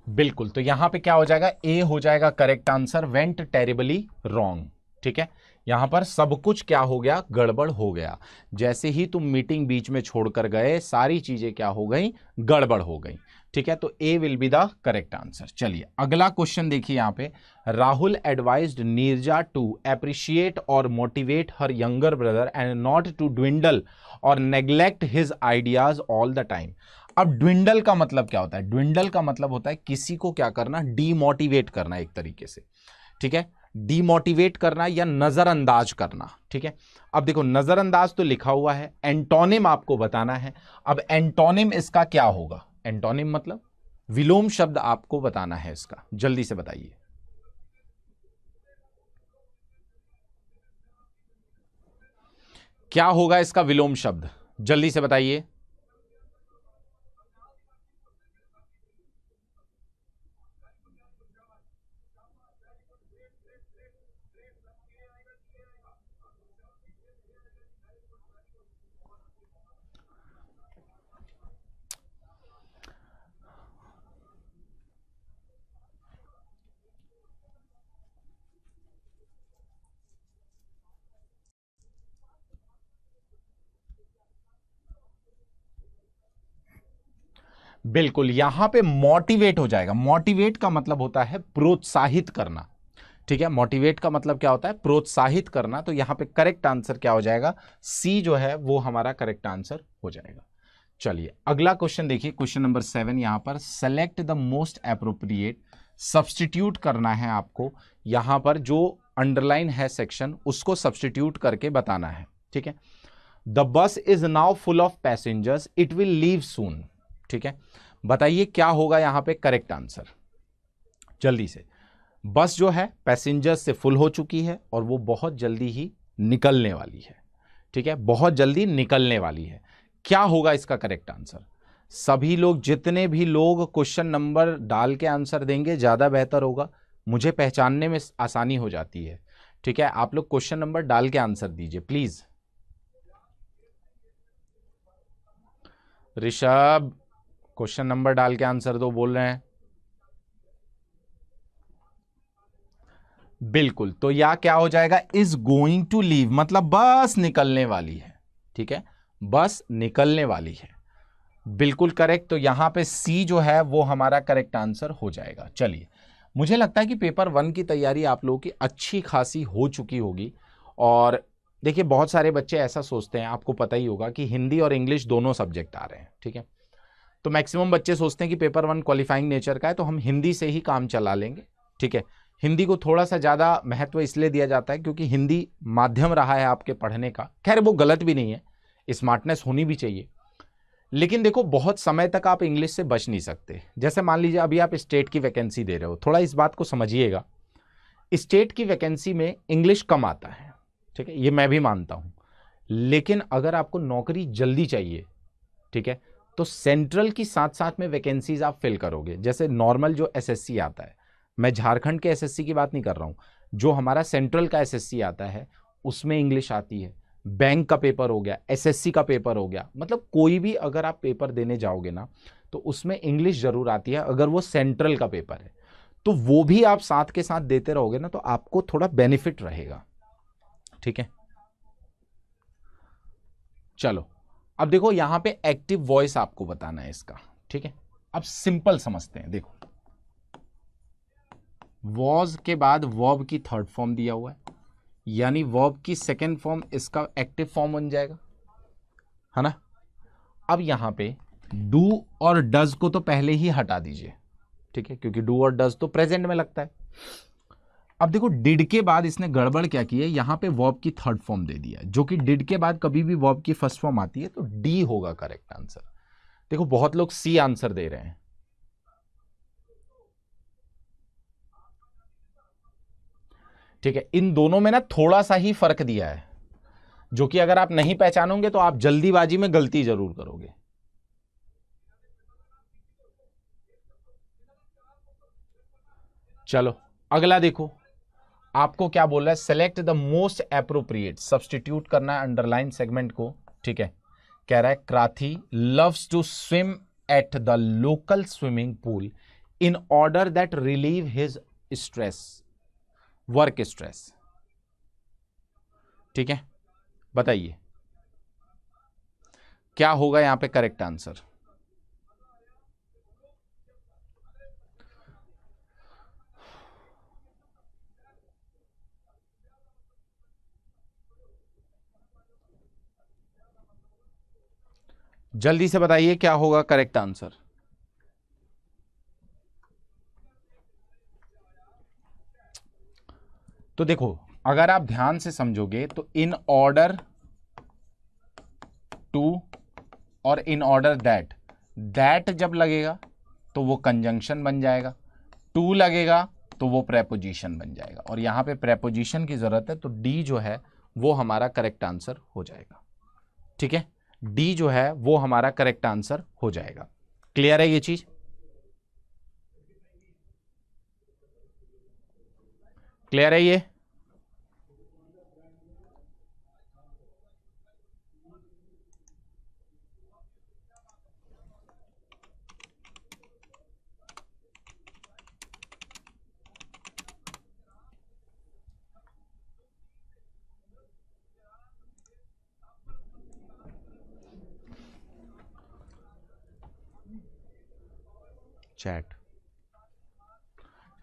बिल्कुल, तो यहां पे क्या हो जाएगा? ए हो जाएगा correct answer, went terribly wrong. ठीक है, यहां पर सब कुछ क्या हो गया? गड़बड़ हो गया। जैसे ही तुम मीटिंग बीच में छोड़कर गए सारी चीजें क्या हो गई? गड़बड़ हो गई। ठीक है, तो A will be the correct answer. चलिए अगला क्वेश्चन देखिए यहां पे। Rahul advised Neeraja to appreciate और motivate her younger brother and not to dwindle और neglect his ideas all the time. अब ड्विंडल का मतलब क्या होता है? ड्विंडल का मतलब होता है किसी को क्या करना? डीमोटिवेट करना एक तरीके से। ठीक है, डीमोटिवेट करना या नजरअंदाज करना। ठीक है, अब देखो नजरअंदाज तो लिखा हुआ है, एंटोनिम आपको बताना है। अब एंटोनिम इसका क्या होगा? एंटोनिम मतलब विलोम शब्द आपको बताना है इसका, जल्दी से बताइए। क्या होगा इसका विलोम शब्द? जल्दी से बताइए। बिल्कुल, यहां पे मोटिवेट हो जाएगा। मोटिवेट का मतलब होता है प्रोत्साहित करना। ठीक है, मोटिवेट का मतलब क्या होता है? प्रोत्साहित करना। तो यहां पे करेक्ट आंसर क्या हो जाएगा? सी जो है वो हमारा करेक्ट आंसर हो जाएगा। चलिए अगला क्वेश्चन देखिए, क्वेश्चन नंबर 7 यहां पर। Select the most appropriate. Substitute करना है आपको। यहां पर जो अंडरलाइन है सेक्शन उसको सब्सटीट्यूट करके बताना है। ठीक है, the bus is now full of passengers, it will leave soon. ठीक है, बताइए क्या होगा यहां पे करेक्ट आंसर? जल्दी से। बस जो है पैसेंजर्स से फुल हो चुकी है और वो बहुत जल्दी ही निकलने वाली है। ठीक है, बहुत जल्दी निकलने वाली है। क्या होगा इसका करेक्ट आंसर? सभी लोग, जितने भी लोग क्वेश्चन नंबर डाल के आंसर देंगे ज़्यादा बेहतर होगा, मुझे पहचानने में आसानी हो जाती है। ठीक है, आप लोग क्वेश्चन नंबर डाल के आंसर दीजिए प्लीज। ऋषभ, क्वेश्चन नंबर डाल के आंसर दो, बोल रहे हैं। बिल्कुल, तो या क्या हो जाएगा, इज गोइंग टू लीव, मतलब बस निकलने वाली है। ठीक है, बस निकलने वाली है, बिल्कुल करेक्ट। तो यहां पे सी जो है वो हमारा करेक्ट आंसर हो जाएगा। चलिए, मुझे लगता है कि पेपर 1 की तैयारी आप लोगों की अच्छी खासी हो चुकी होगी। और देखिए, बहुत सारे बच्चे ऐसा सोचते हैं, आपको पता ही होगा कि हिंदी और इंग्लिश दोनों सब्जेक्ट आ रहे हैं। ठीक है, तो मैक्सिमम बच्चे सोचते हैं कि पेपर 1 क्वालिफाइंग नेचर का है तो हम हिंदी से ही काम चला लेंगे। ठीक है, हिंदी को थोड़ा सा ज़्यादा महत्व इसलिए दिया जाता है क्योंकि हिंदी माध्यम रहा है आपके पढ़ने का। खैर, वो गलत भी नहीं है, स्मार्टनेस होनी भी चाहिए। लेकिन देखो, बहुत समय तक आप इंग्लिश से बच नहीं सकते। जैसे मान लीजिए अभी आप स्टेट की वैकेंसी दे रहे हो, थोड़ा इस बात को समझिएगा। स्टेट की वैकेंसी में इंग्लिश कम आता है, ठीक है, ये मैं भी मानता हूं। लेकिन अगर आपको नौकरी जल्दी चाहिए, ठीक है, तो सेंट्रल की साथ साथ में वैकेंसीज आप फिल करोगे। जैसे नॉर्मल जो एसएससी आता है, मैं झारखंड के एसएससी की बात नहीं कर रहा हूं, जो हमारा सेंट्रल का एसएससी आता है उसमें इंग्लिश आती है। बैंक का पेपर हो गया, एसएससी का पेपर हो गया, मतलब कोई भी अगर आप पेपर देने जाओगे ना तो उसमें इंग्लिश जरूर आती है, अगर वो सेंट्रल का पेपर है। तो वो भी आप साथ के साथ देते रहोगे ना तो आपको थोड़ा बेनिफिट रहेगा। ठीक है, चलो, अब देखो यहां पे एक्टिव वॉइस आपको बताना है इसका। ठीक है, अब सिंपल समझते हैं। देखो, वॉज के बाद वर्ब की थर्ड फॉर्म दिया हुआ है, यानी वर्ब की सेकेंड फॉर्म इसका एक्टिव फॉर्म बन जाएगा, है ना। अब यहां पे डू और डज को तो पहले ही हटा दीजिए, ठीक है, क्योंकि डू और डज तो प्रेजेंट में लगता है। अब देखो, डिड के बाद इसने गड़बड़ क्या की है, यहां पे वर्ब की थर्ड फॉर्म दे दिया, जो कि डिड के बाद कभी भी वर्ब की फर्स्ट फॉर्म आती है तो डी होगा करेक्ट आंसर। देखो, बहुत लोग सी आंसर दे रहे हैं। ठीक है, इन दोनों में ना थोड़ा सा ही फर्क दिया है, जो कि अगर आप नहीं पहचानोगे तो आप जल्दीबाजी में गलती जरूर करोगे। चलो, अगला देखो, आपको क्या बोल रहा है, select the most appropriate, substitute करना है अंडरलाइन सेगमेंट को। ठीक है, कह रहा है Kranthi loves to swim at the local swimming pool in order that relieve his stress, work stress. ठीक है, बताइए क्या होगा यहां पे करेक्ट आंसर। जल्दी से बताइए क्या होगा करेक्ट आंसर। तो देखो, अगर आप ध्यान से समझोगे तो इन ऑर्डर टू और इन ऑर्डर दैट, दैट जब लगेगा तो वो कंजंक्शन बन जाएगा, टू लगेगा तो वो प्रेपोजिशन बन जाएगा, और यहां पे प्रेपोजिशन की जरूरत है तो डी जो है वो हमारा करेक्ट आंसर हो जाएगा। ठीक है, डी जो है वो हमारा करेक्ट आंसर हो जाएगा। क्लियर है ये चीज, क्लियर है ये। चैट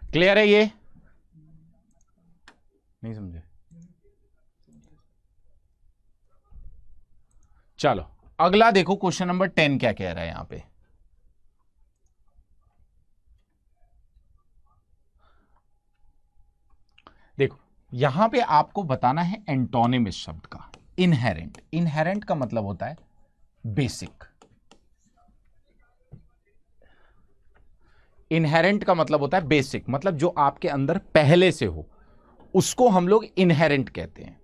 क्लियर है ये, नहीं समझे। चलो, अगला देखो, क्वेश्चन नंबर 10 क्या कह रहा है यहां पे। देखो, यहां पे आपको बताना है एंटोनिम इस शब्द का, इनहेरेंट। इनहेरेंट का मतलब होता है बेसिक। इनहेरेंट का मतलब होता है बेसिक, मतलब जो आपके अंदर पहले से हो उसको हम लोग इनहेरेंट कहते हैं।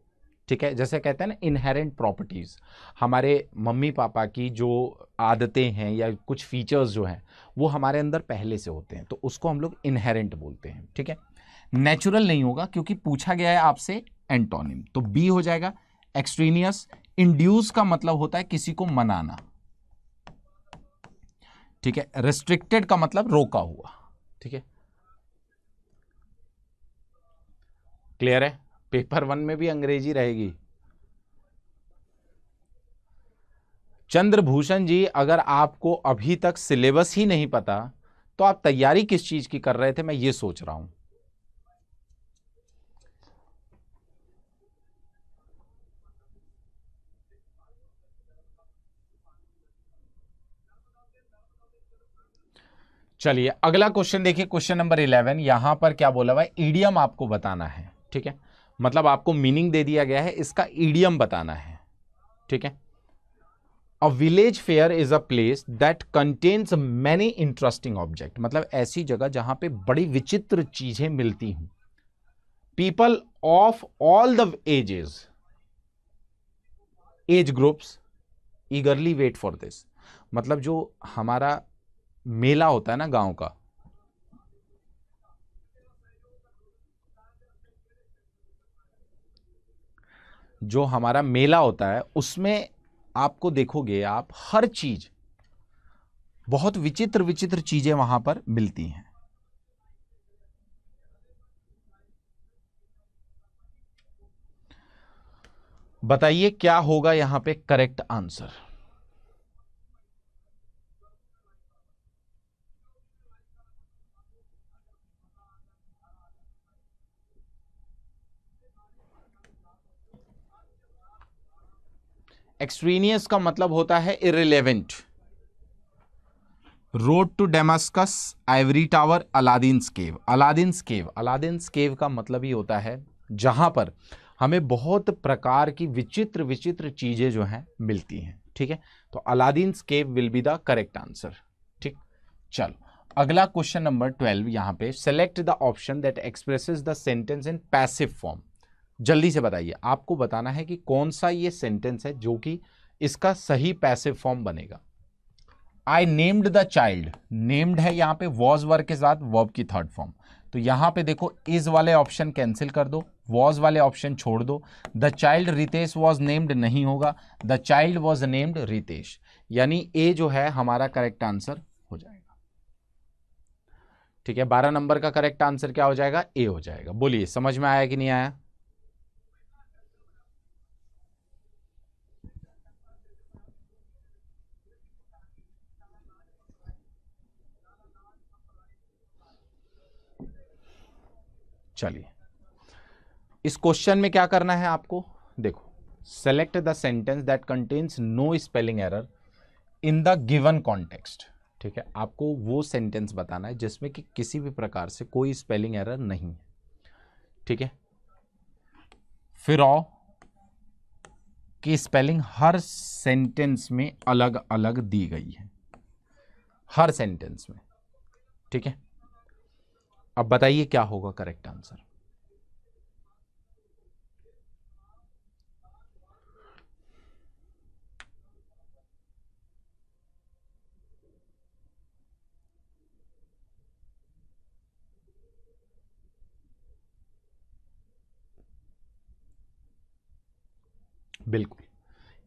ठीक है, जैसे कहते हैं ना इनहेरेंट प्रॉपर्टीज, हमारे मम्मी पापा की जो आदतें हैं या कुछ फीचर्स जो हैं वो हमारे अंदर पहले से होते हैं, तो उसको हम लोग इनहेरेंट बोलते हैं। ठीक है, नेचुरल नहीं होगा क्योंकि पूछा गया है आपसे एंटोनिम, तो बी हो जाएगा। एक्सट्रीनियस, इंड्यूस का मतलब होता है किसी को मनाना। ठीक है, रेस्ट्रिक्टेड का मतलब रोका हुआ। ठीक है, क्लियर है? पेपर 1 में भी अंग्रेजी रहेगी। चंद्रभूषण जी, अगर आपको अभी तक सिलेबस ही नहीं पता तो आप तैयारी किस चीज की कर रहे थे, मैं ये सोच रहा हूं। चलिए अगला क्वेश्चन देखिए, क्वेश्चन नंबर 11। यहां पर क्या बोला हुआ है, ईडियम आपको बताना है। ठीक है, मतलब आपको मीनिंग दे दिया गया है, इसका ईडियम बताना है। ठीक है, a village fair is a place that contains many interesting object, मतलब ऐसी जगह जहां पे बड़ी विचित्र चीजें मिलती हूं। People of all the age groups eagerly wait for this, मतलब जो हमारा मेला होता है ना गांव का, जो हमारा मेला होता है उसमें आपको देखोगे आप, हर चीज, बहुत विचित्र विचित्र चीजें वहां पर मिलती हैं। बताइए क्या होगा यहां पे करेक्ट आंसर। एक्सट्रीनियस का मतलब होता है irrelevant. Road to Damascus, ivory tower, Aladdin's cave. Aladdin's cave, Aladdin's cave का मतलब ही होता है जहां पर हमें बहुत प्रकार की विचित्र विचित्र चीजें जो हैं मिलती हैं। ठीक है, तो Aladdin's cave will be the correct answer. ठीक, चलो अगला क्वेश्चन नंबर 12। यहां पे select the option that expresses the sentence in passive form. जल्दी से बताइए, आपको बताना है कि कौन सा ये सेंटेंस है जो कि इसका सही पैसिव फॉर्म बनेगा। I named the child, named है यहां पे वॉज वर्ग के साथ वर्ब की थर्ड फॉर्म, तो यहां पे देखो इज वाले ऑप्शन कैंसिल कर दो, वॉज वाले ऑप्शन छोड़ दो। The child Ritesh was named नहीं होगा, the child was named Ritesh, यानी ए जो है हमारा करेक्ट आंसर हो जाएगा। ठीक है, 12 नंबर का करेक्ट आंसर क्या हो जाएगा, ए हो जाएगा। बोलिए समझ में आया कि नहीं आया? चलिए इस क्वेश्चन में क्या करना है आपको, देखो, select the sentence that contains no spelling error in the given context. ठीक है, आपको वो सेंटेंस बताना है जिसमें कि किसी भी प्रकार से कोई स्पेलिंग एरर नहीं है। ठीक है, फिरौ की स्पेलिंग हर सेंटेंस में अलग अलग दी गई है, हर सेंटेंस में। ठीक है, अब बताइए क्या होगा करेक्ट आंसर। बिल्कुल,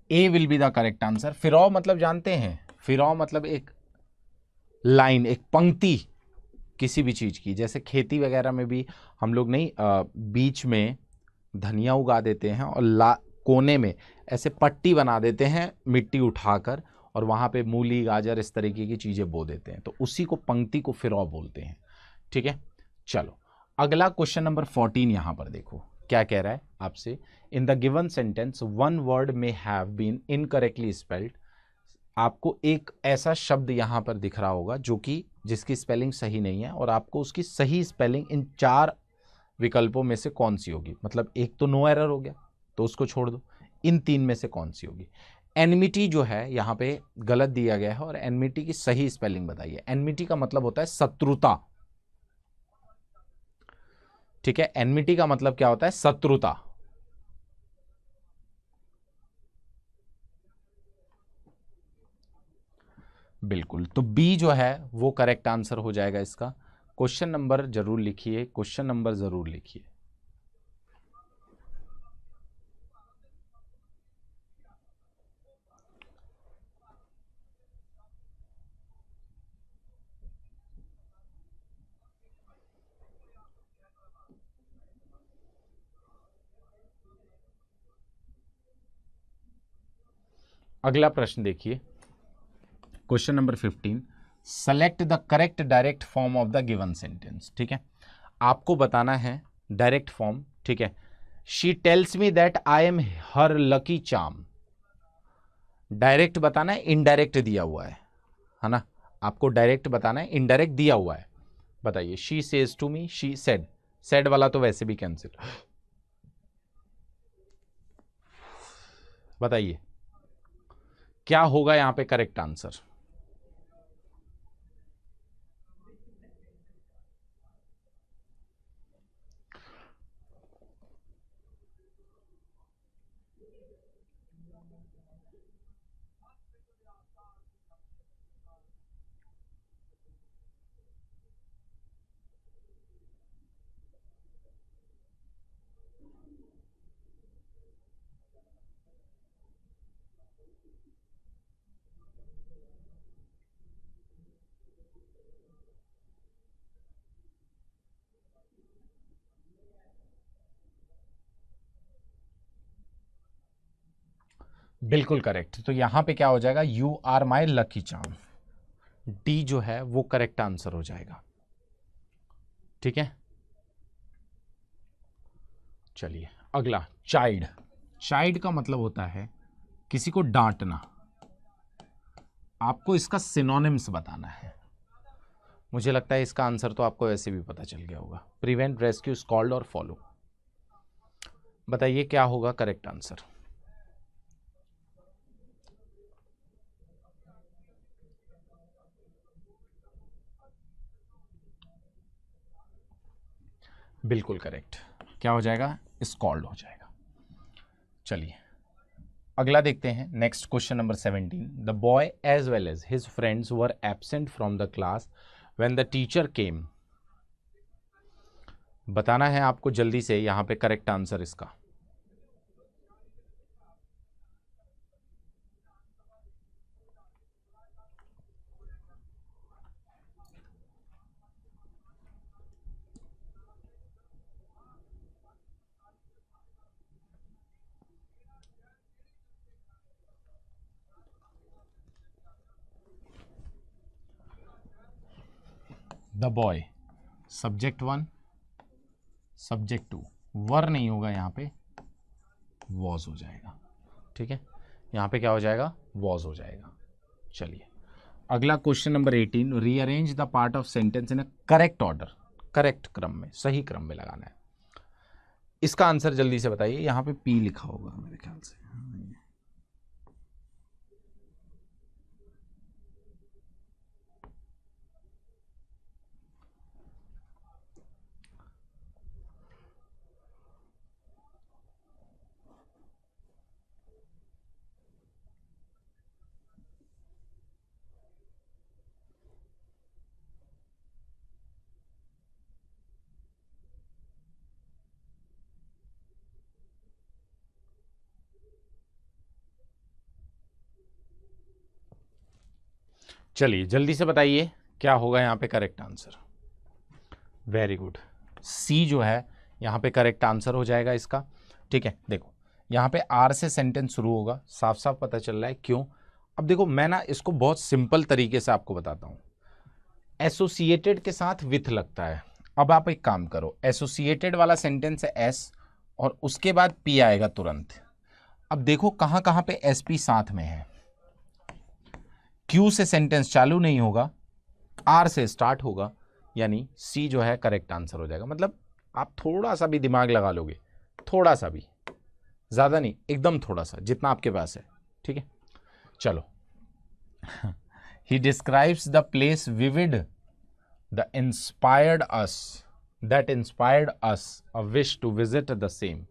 A will be the correct answer. फिरौ मतलब जानते हैं, फिरौ मतलब एक लाइन, एक पंक्ति किसी भी चीज की, जैसे खेती वगैरह में भी हम लोग नहीं बीच में धनिया उगा देते हैं और कोने में ऐसे पट्टी बना देते हैं मिट्टी उठाकर, और वहां पे मूली गाजर इस तरीके की चीजें बो देते हैं, तो उसी को पंक्ति को फिरौ बोलते हैं। ठीक है, चलो अगला क्वेश्चन नंबर 14। यहां पर देखो क्या कह रहा है आपसे, इन the given sentence one word में हैव बीन इनकरेक्टली स्पेल्ड। आपको एक ऐसा शब्द यहां पर दिख रहा होगा जो कि जिसकी स्पेलिंग सही नहीं है, और आपको उसकी सही स्पेलिंग इन 4 विकल्पों में से कौन सी होगी, मतलब एक तो नो एरर हो गया तो उसको छोड़ दो, इन 3 में से कौन सी होगी। एनमिटी जो है यहां पे गलत दिया गया है, और एनमिटी की सही स्पेलिंग बताइए। एनमिटी का मतलब होता है शत्रुता। ठीक है, एनमिटी का मतलब क्या होता है, शत्रुता। बिल्कुल, तो बी जो है वो करेक्ट आंसर हो जाएगा इसका। क्वेश्चन नंबर जरूर लिखिए, क्वेश्चन नंबर जरूर लिखिए। अगला प्रश्न देखिए, question number 15, select the correct direct form of the given sentence. ठीक है, आपको बताना है डायरेक्ट फॉर्म। ठीक है, she tells me that I am her lucky charm. Direct बताना है, इनडायरेक्ट दिया हुआ है ना? आपको डायरेक्ट बताना है, इनडायरेक्ट दिया हुआ है। बताइए, she says to me, she said. Said वाला तो वैसे भी कैंसिल। बताइए क्या होगा यहां पे करेक्ट आंसर? बिल्कुल करेक्ट। तो यहां पे क्या हो जाएगा? You are my lucky charm. D जो है वो करेक्ट आंसर हो जाएगा। ठीक है, चलिए अगला, चाइल्ड। चाइल्ड का मतलब होता है किसी को डांटना। आपको इसका सिनोनिम्स बताना है। मुझे लगता है इसका आंसर तो आपको वैसे भी पता चल गया होगा। प्रिवेंट, रेस्क्यू, स्कॉल्ड और फॉलो। बताइए क्या होगा करेक्ट आंसर? बिल्कुल करेक्ट। क्या हो जाएगा? स्कॉल्ड हो जाएगा। चलिए अगला देखते हैं, next question number 17, the boy as well as his friends were absent from the class when the teacher came. बताना है आपको जल्दी से यहां पे करेक्ट आंसर इसका। The boy, subject 1, subject 2, were नहीं होगा यहाँ पे, वॉज हो जाएगा। ठीक है, यहाँ पे क्या हो जाएगा? वॉज हो जाएगा। चलिए अगला question number 18, rearrange the part of sentence in a correct order. Correct क्रम में, सही क्रम में लगाना है। इसका आंसर जल्दी से बताइए। यहाँ पे पी लिखा होगा मेरे ख्याल से। चलिए जल्दी से बताइए क्या होगा यहाँ पे करेक्ट आंसर? वेरी गुड, सी जो है यहाँ पे करेक्ट आंसर हो जाएगा इसका। ठीक है, देखो यहाँ पे आर से सेंटेंस शुरू होगा, साफ साफ पता चल रहा है क्यों। अब देखो मैं ना इसको बहुत सिंपल तरीके से आपको बताता हूँ। एसोसिएटेड के साथ विथ लगता है। अब आप एक काम करो, एसोसिएटेड वाला सेंटेंस है एस और उसके बाद पी आएगा तुरंत। अब देखो कहाँ कहाँ पे एस पी साथ में है। क्यू से सेंटेंस चालू नहीं होगा, आर से स्टार्ट होगा, यानी सी जो है करेक्ट आंसर हो जाएगा। मतलब आप थोड़ा सा भी दिमाग लगा लोगे, थोड़ा सा भी, ज्यादा नहीं, एकदम थोड़ा सा, जितना आपके पास है। ठीक है, चलो he describes the place vivid the inspired us that inspired us a wish to visit the same.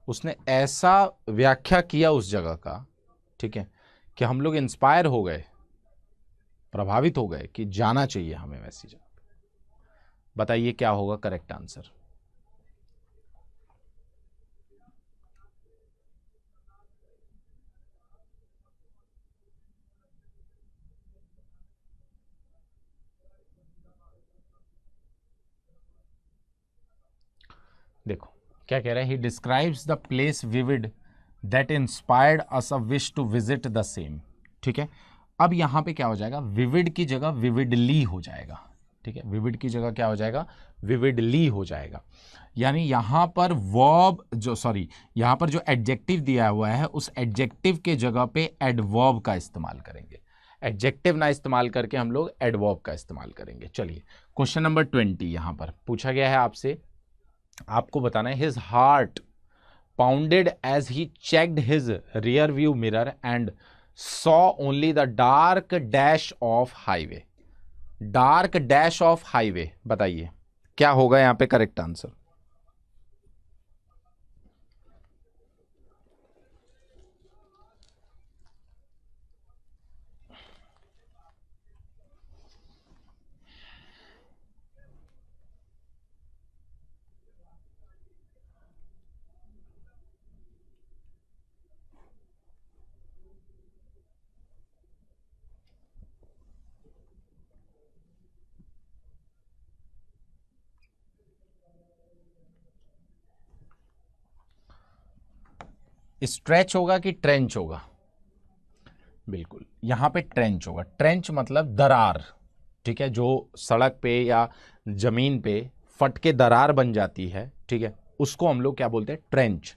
उसने ऐसा व्याख्या किया उस जगह का, ठीक है, कि हम लोग इंस्पायर हो गए, प्रभावित हो गए कि जाना चाहिए हमें वैसी जगह। बताइए क्या होगा करेक्ट आंसर? देखो क्या कह रहा है, he describes the place vivid that inspired us a wish to visit the same. ठीक है, अब यहां पे क्या हो जाएगा, विविड की जगह विविडली हो जाएगा। ठीक है, विविड की जगह क्या हो जाएगा, विविडली हो जाएगा। यानी यहां पर वर्ब यहां पर जो एडजेक्टिव दिया हुआ है उस एडजेक्टिव के जगह पे एडवर्ब का इस्तेमाल करेंगे। एडजेक्टिव ना इस्तेमाल करके हम लोग एडवर्ब का इस्तेमाल करेंगे। चलिए, क्वेश्चन नंबर 20 यहां पर पूछा गया है आपसे, आपको बताना है his heart pounded as he checked his rear view mirror and saw only the dark dash of highway। Dark dash of highway, बताइए क्या होगा यहां पे करेक्ट आंसर। स्ट्रेच होगा कि ट्रेंच होगा, बिल्कुल यहां पे ट्रेंच होगा। ट्रेंच मतलब दरार। ठीक है, जो सड़क पे या जमीन पे फट के दरार बन जाती है, ठीक है, उसको हम लोग क्या बोलते हैं, ट्रेंच।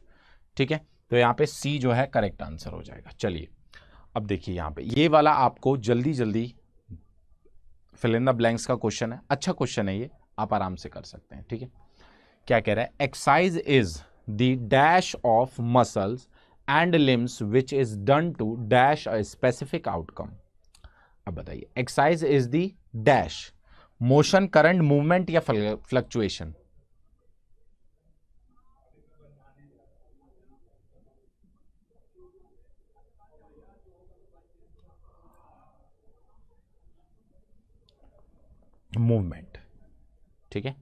ठीक है, तो यहां पे सी जो है करेक्ट आंसर हो जाएगा। चलिए, अब देखिए यहां पे ये वाला आपको जल्दी जल्दी फिल इन द ब्लैंक्स का क्वेश्चन है, अच्छा क्वेश्चन है ये, आप आराम से कर सकते हैं। ठीक है, क्या कह रहा है, exercise is the dash of muscles and limbs which is done to dash a specific outcome. अब बताइए, exercise is the dash, motion, current, movement या फ्लक्चुएशन। मूवमेंट। ठीक है,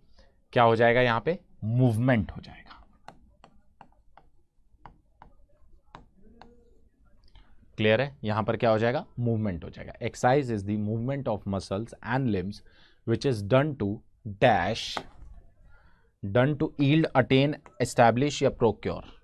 क्या हो जाएगा यहां पे, मूवमेंट हो जाएगा। क्लियर है, यहां पर क्या हो जाएगा, मूवमेंट हो जाएगा। Exercise is the movement of muscles and limbs which is done to dash, done to yield, attain, establish या प्रोक्योर।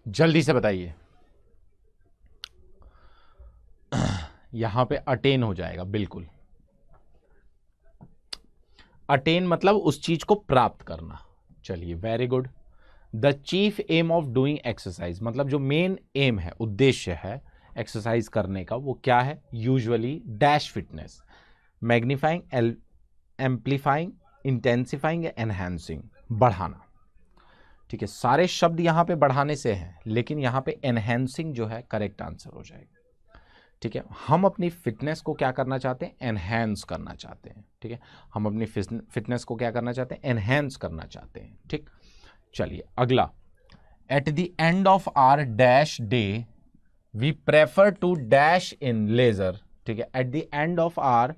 जल्दी से बताइए। यहां पे अटेन हो जाएगा, बिल्कुल। अटेन मतलब उस चीज को प्राप्त करना। चलिए, very good. The chief aim of doing exercise मतलब जो मेन एम है, उद्देश्य है एक्सरसाइज करने का, वो क्या है, usually dash fitness, magnifying, amplifying, intensifying या एनहांसिंग, बढ़ाना। ठीक है, सारे शब्द यहां पे बढ़ाने से हैं, लेकिन यहां पे एनहांसिंग जो है करेक्ट आंसर हो जाएगा। ठीक है, हम अपनी फिटनेस को क्या करना चाहते हैं, एनहेंस करना चाहते हैं। ठीक है, हम अपनी फिटनेस को क्या करना चाहते हैं, एनहेंस करना चाहते हैं। ठीक, चलिए अगला, at the end of our dash day we prefer to dash in leisure. ठीक है, at the end of our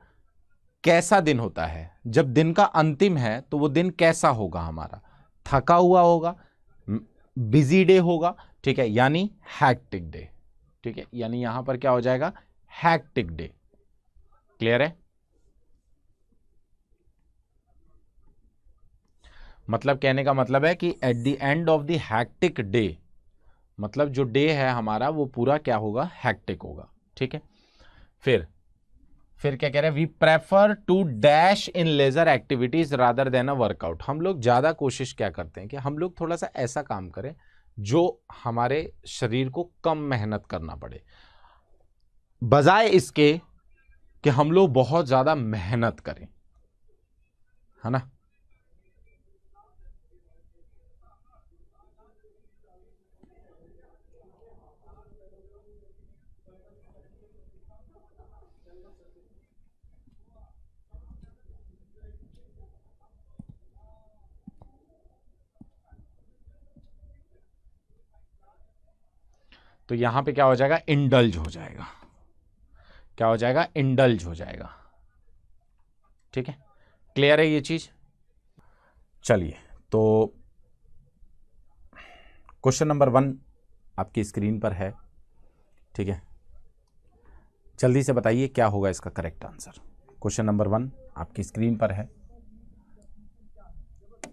कैसा दिन होता है, जब दिन का अंतिम है तो वो दिन कैसा होगा हमारा, थका हुआ होगा, बिजी डे होगा। ठीक है, यानी हैक्टिक डे। ठीक है, यानी यहां पर क्या हो जाएगा, हैक्टिक डे। क्लियर है, मतलब कहने का मतलब है कि eight the end of the hectic day, मतलब जो डे है हमारा वो पूरा क्या होगा, हैक्टिक होगा। ठीक है, फिर क्या कह रहे हैं, we prefer to dash in leisure activities rather than a workout. हम लोग ज्यादा कोशिश क्या करते हैं कि हम लोग थोड़ा सा ऐसा काम करें जो हमारे शरीर को कम मेहनत करना पड़े, बजाय इसके कि हम लोग बहुत ज्यादा मेहनत करें, है ना। तो यहां पे क्या हो जाएगा, इंडल्ज हो जाएगा। क्या हो जाएगा, इंडल्ज हो जाएगा। ठीक है, क्लियर है ये चीज। चलिए, तो क्वेश्चन नंबर 1 आपकी स्क्रीन पर है। ठीक है, जल्दी से बताइए क्या होगा इसका करेक्ट आंसर। क्वेश्चन नंबर 1 आपकी स्क्रीन पर है।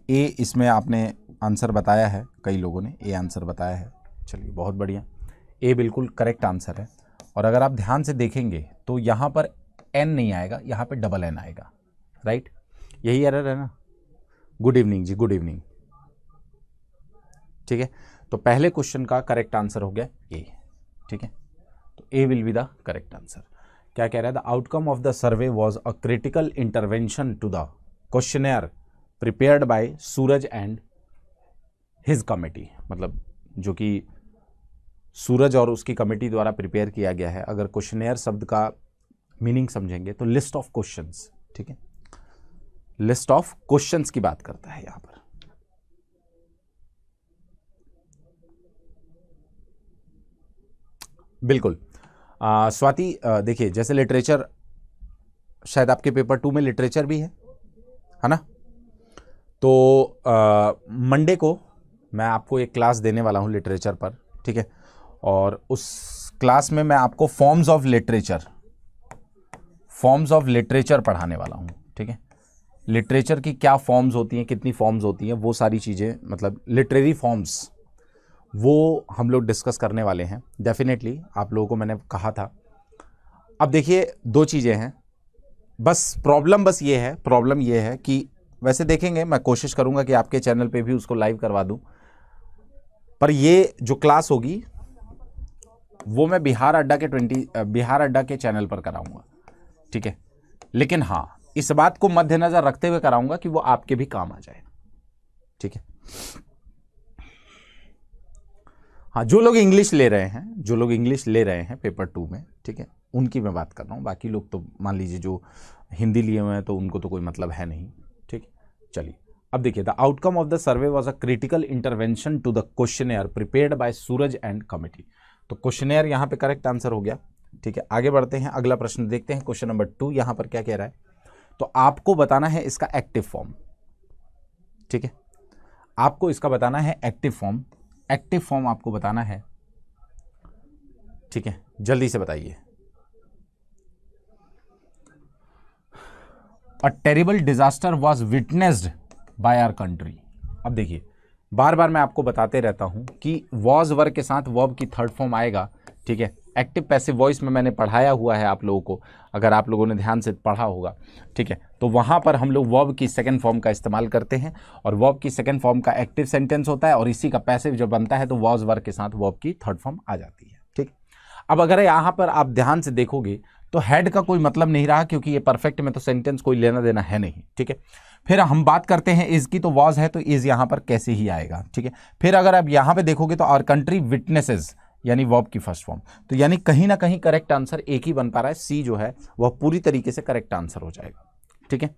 ए इसमें आपने आंसर बताया है, कई लोगों ने ए आंसर बताया है। चलिए, बहुत बढ़िया, ए बिल्कुल करेक्ट आंसर है। और अगर आप ध्यान से देखेंगे तो यहाँ पर एन नहीं आएगा, यहाँ पे डबल एन आएगा। राइट, यही एरर है ना। गुड इवनिंग जी, गुड इवनिंग। ठीक है, तो पहले क्वेश्चन का करेक्ट आंसर हो गया ए। ठीक है, तो A will be the correct answer. क्या कह रहा है, the outcome of the survey was a critical intervention to the questionnaire prepared by Suraj and his committee. मतलब जो कि सूरज और उसकी कमेटी द्वारा प्रिपेयर किया गया है। अगर क्वेश्चनेयर शब्द का मीनिंग समझेंगे तो लिस्ट ऑफ क्वेश्चंस। ठीक है, लिस्ट ऑफ क्वेश्चंस की बात करता है यहां पर। बिल्कुल स्वाति, देखिए जैसे लिटरेचर, शायद आपके पेपर 2 में लिटरेचर भी है ना। तो मंडे को मैं आपको एक क्लास देने वाला हूं लिटरेचर पर। ठीक है, और उस क्लास में मैं आपको फॉर्म्स ऑफ लिटरेचर पढ़ाने वाला हूं। ठीक है, लिटरेचर की क्या फॉर्म्स होती हैं, कितनी फॉर्म्स होती हैं, वो सारी चीज़ें, मतलब लिटरेरी फॉर्म्स, वो हम लोग डिस्कस करने वाले हैं। डेफिनेटली आप लोगों को मैंने कहा था। अब देखिए, 2 चीज़ें हैं बस। प्रॉब्लम ये है कि वैसे देखेंगे, मैं कोशिश करूंगा कि आपके चैनल पे भी उसको लाइव करवा दूं, पर ये जो क्लास होगी वो मैं बिहार अड्डा के चैनल पर कराऊंगा। ठीक है, लेकिन हाँ, इस बात को मद्देनजर रखते हुए कराऊंगा कि वो आपके भी काम आ जाए। ठीक है, हाँ, जो लोग इंग्लिश ले रहे हैं पेपर 2 में, ठीक है, उनकी मैं बात कर रहा हूँ। बाकी लोग तो मान लीजिए जो हिंदी लिए हुए हैं तो उनको तो कोई मतलब है नहीं। ठीक, चलिए अब देखिए, the outcome of the survey was a critical intervention to the questionnaire prepared by Suraj and committee. तो क्वेश्चनेयर यहाँ पे करेक्ट आंसर हो गया। ठीक है, आगे बढ़ते हैं, अगला प्रश्न देखते हैं। क्वेश्चन नंबर 2 यहाँ पर क्या कह रहा है, तो आपको बताना है इसका एक्टिव फॉर्म। ठीक है, आपको इसका बताना है एक्टिव फॉर्म आपको बताना है। ठीक है, जल्दी से बताइए। A terrible disaster was witnessed by our country. अब देखिए, बार बार मैं आपको बताते रहता हूं कि वॉज वर्ब के साथ वर्ब की थर्ड फॉर्म आएगा। ठीक है, एक्टिव पैसिव वॉइस में मैंने पढ़ाया हुआ है आप लोगों को, अगर आप लोगों ने ध्यान से पढ़ा होगा। ठीक है, तो वहां पर हम लोग वर्ब की सेकंड फॉर्म का इस्तेमाल करते हैं, और वर्ब की सेकंड फॉर्म का एक्टिव सेंटेंस होता है, और इसी का पैसिव जब बनता है तो वॉज वर्ब के साथ वर्ब की थर्ड फॉर्म आ जाती है। ठीक, अब अगर यहां पर आप ध्यान से देखोगे तो हेड का कोई मतलब नहीं रहा, क्योंकि ये परफेक्ट में तो सेंटेंस कोई लेना देना है नहीं। ठीक है, फिर हम बात करते हैं इज की, तो वॉज है तो इज यहां पर कैसे ही आएगा। ठीक है, फिर अगर आप यहां पे देखोगे तो आवर कंट्री विटनेसेस, यानी वर्ब की फर्स्ट फॉर्म, तो यानी कहीं ना कहीं करेक्ट आंसर एक ही बन पा रहा है, सी जो है वह पूरी तरीके से करेक्ट आंसर हो जाएगा। ठीक है,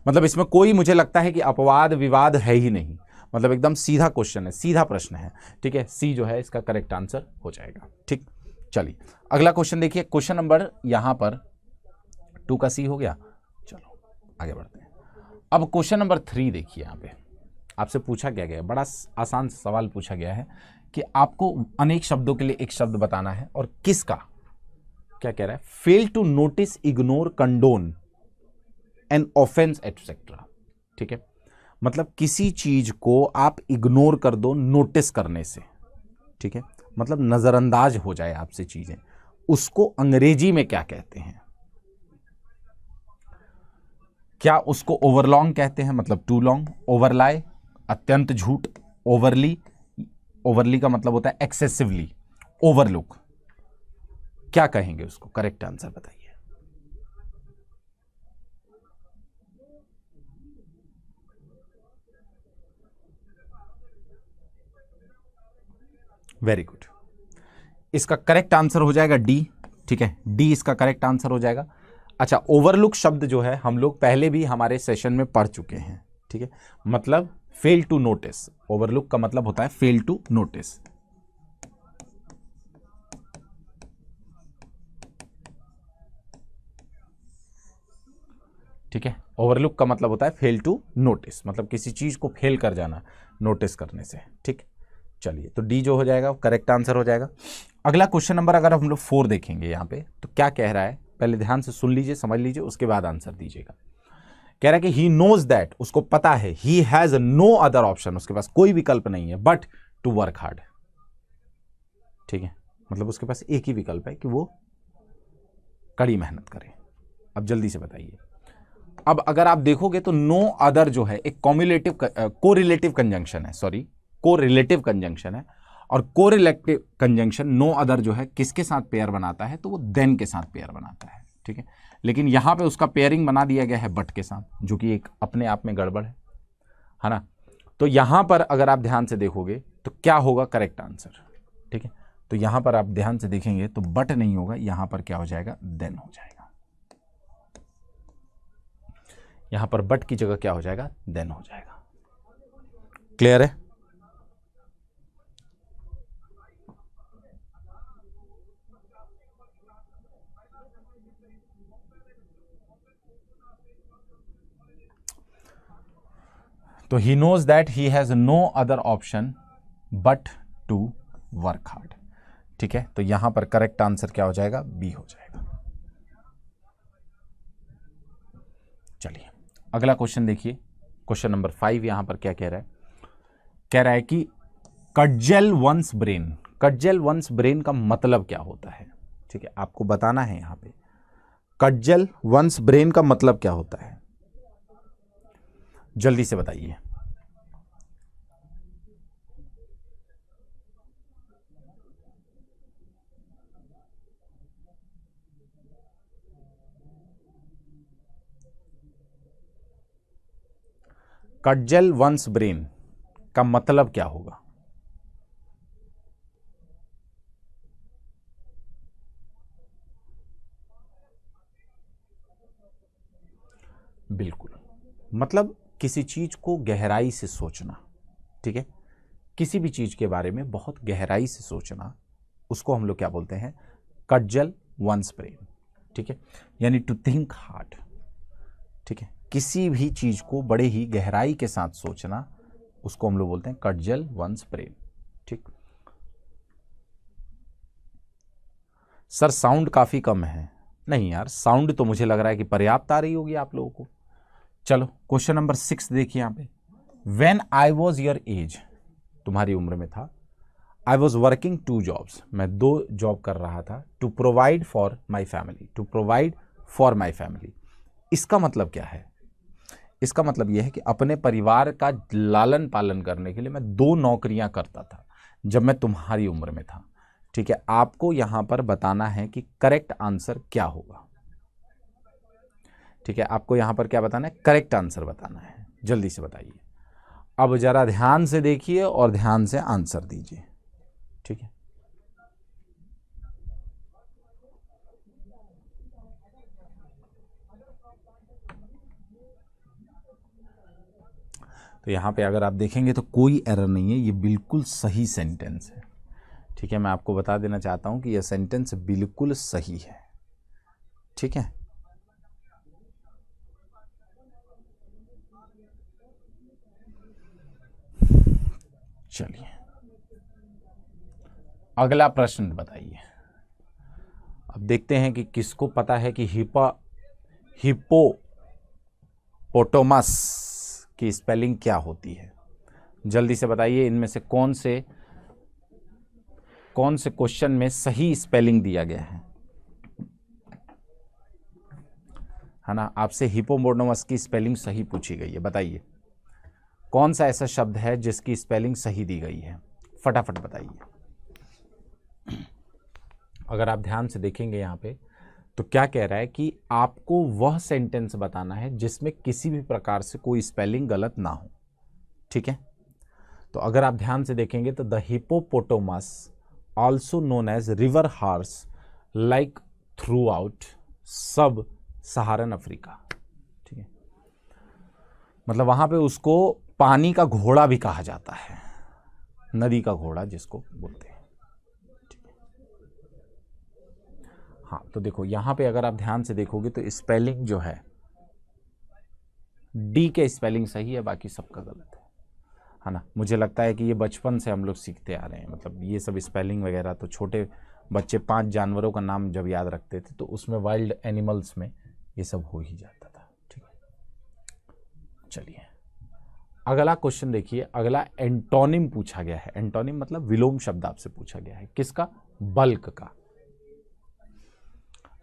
मतलब इसमें कोई, मुझे लगता है कि अपवाद विवाद है ही नहीं, मतलब एकदम सीधा क्वेश्चन है, सीधा प्रश्न है। ठीक है, सी जो है इसका करेक्ट आंसर हो जाएगा। ठीक, चलिए अगला क्वेश्चन देखिए। क्वेश्चन नंबर यहां पर 2 का सी हो गया। चलो आगे बढ़ते हैं। अब क्वेश्चन नंबर 3 देखिए, यहां पे आपसे पूछा क्या गया है, बड़ा आसान सवाल पूछा गया है कि आपको अनेक शब्दों के लिए एक शब्द बताना है, और किसका, क्या कह रहा है, fail to notice, ignore, condone an offence etcetera. ठीक है, मतलब किसी चीज को आप इग्नोर कर दो नोटिस करने से। ठीक है, मतलब नजरअंदाज हो जाए आपसे चीजें, उसको अंग्रेजी में क्या कहते हैं? क्या उसको ओवरलॉन्ग कहते हैं, मतलब टू लॉन्ग, ओवरलाई, अत्यंत झूठ, ओवरली का मतलब होता है एक्सेसिवली, ओवरलुक, क्या कहेंगे उसको? करेक्ट आंसर बताइए। वेरी गुड, इसका करेक्ट आंसर हो जाएगा डी। ठीक है, डी इसका करेक्ट आंसर हो जाएगा। अच्छा, ओवरलुक शब्द जो है हम लोग पहले भी हमारे सेशन में पढ़ चुके हैं। ठीक है, मतलब फेल टू नोटिस, ओवरलुक का मतलब होता है फेल टू नोटिस। ठीक है, ओवरलुक का मतलब होता है फेल टू नोटिस, मतलब किसी चीज को फेल कर जाना नोटिस करने से। ठीक, चलिए तो डी जो हो जाएगा करेक्ट आंसर हो जाएगा। अगला क्वेश्चन नंबर अगर हम लोग 4 देखेंगे यहाँ पे तो क्या कह रहा है, पहले ध्यान से सुन लीजिए, समझ लीजिए, उसके बाद आंसर दीजिएगा। कह रहा है कि ही नोज दैट, उसको पता है, he has no other option, उसके पास कोई विकल्प नहीं है, बट टू वर्क हार्ड। ठीक है, मतलब उसके पास एक ही विकल्प है कि वो कड़ी मेहनत करे। अब जल्दी से बताइए। अब अगर आप देखोगे तो नो अदर जो है एक कोरिलेटिव कंजंक्शन है, सॉरी कोरिलेटिव कंजंक्शन है, और कोरिलेटिव कंजंक्शन नो अदर जो है किसके साथ पेयर बनाता है, तो वो देन के साथ पेयर बनाता है। ठीक है, लेकिन यहां पे उसका पेयरिंग बना दिया गया है बट के साथ, जो कि एक अपने आप में गड़बड़ है ना। तो यहां पर अगर आप ध्यान से देखोगे तो क्या होगा करेक्ट आंसर। ठीक है, तो यहां पर आप ध्यान से देखेंगे तो बट नहीं होगा, यहां पर क्या हो जाएगा, देन हो जाएगा। यहां पर बट की जगह क्या हो जाएगा, देन हो जाएगा। क्लियर है? तो he knows that he has no other option but to work hard. ठीक है, तो यहां पर करेक्ट आंसर क्या हो जाएगा, बी हो जाएगा। चलिए अगला क्वेश्चन देखिए, क्वेश्चन नंबर 5 यहां पर क्या कह रहा है, कह रहा है कि कटजेल वंस ब्रेन, कटजेल वंस ब्रेन का मतलब क्या होता है। ठीक है, आपको बताना है यहां पे कटजेल वंस ब्रेन का मतलब क्या होता है, जल्दी से बताइए। कटजेल वंस ब्रेन का मतलब क्या होगा। बिल्कुल, मतलब किसी चीज को गहराई से सोचना। ठीक है, किसी भी चीज के बारे में बहुत गहराई से सोचना, उसको हम लोग क्या बोलते हैं, कटजेल वंस ब्रेन। ठीक है, यानी टू थिंक हार्ड। ठीक है, किसी भी चीज को बड़े ही गहराई के साथ सोचना, उसको हम लोग बोलते हैं कटजेल वंस ब्रेन। ठीक, सर साउंड काफी कम है। नहीं यार, साउंड तो मुझे लग रहा है कि पर्याप्त आ रही होगी आप लोगों को। चलो क्वेश्चन नंबर 6 देखिए यहां पे, when I was your age, तुम्हारी उम्र में था, आई वॉज वर्किंग 2 जॉब्स, मैं 2 जॉब कर रहा था, to provide for my family, to provide for my family. इसका मतलब क्या है, इसका मतलब यह है कि अपने परिवार का लालन पालन करने के लिए मैं 2 नौकरियां करता था जब मैं तुम्हारी उम्र में था। ठीक है, आपको यहां पर बताना है कि करेक्ट आंसर क्या होगा। ठीक है, आपको यहां पर क्या बताना है, करेक्ट आंसर बताना है, जल्दी से बताइए। अब जरा ध्यान से देखिए और ध्यान से आंसर दीजिए। ठीक है, तो यहां पे अगर आप देखेंगे तो कोई एरर नहीं है, ये बिल्कुल सही सेंटेंस है। ठीक है, मैं आपको बता देना चाहता हूं कि यह सेंटेंस बिल्कुल सही है। ठीक है, चलिए अगला प्रश्न बताइए। अब देखते हैं कि किसको पता है कि हिप्पोपोटामस की स्पेलिंग क्या होती है। जल्दी से बताइए, इनमें से कौन से क्वेश्चन में सही स्पेलिंग दिया गया है ना। आपसे हिप्पोपोटामस की स्पेलिंग सही पूछी गई है, बताइए कौन सा ऐसा शब्द है जिसकी स्पेलिंग सही दी गई है, फटाफट बताइए। अगर आप ध्यान से देखेंगे यहां पे तो क्या कह रहा है कि आपको वह सेंटेंस बताना है जिसमें किसी भी प्रकार से कोई स्पेलिंग गलत ना हो। ठीक है, तो अगर आप ध्यान से देखेंगे तो the hippopotamus also known as river horse like throughout sub Saharan Africa. ठीक है, मतलब वहां पे उसको पानी का घोड़ा भी कहा जाता है, नदी का घोड़ा जिसको बोलते हैं। हाँ, तो देखो यहां पे अगर आप ध्यान से देखोगे तो स्पेलिंग जो है डी के स्पेलिंग सही है, बाकी सबका गलत है ना। मुझे लगता है कि ये बचपन से हम लोग सीखते आ रहे हैं, मतलब ये सब स्पेलिंग वगैरह तो छोटे बच्चे 5 जानवरों का नाम जब याद रखते थे तो उसमें वाइल्ड एनिमल्स में ये सब हो ही जाता था। ठीक है, चलिए अगला क्वेश्चन देखिए। अगला एंटोनिम पूछा गया है। एंटोनिम मतलब विलोम शब्द आपसे पूछा गया है, किसका? बल्क का।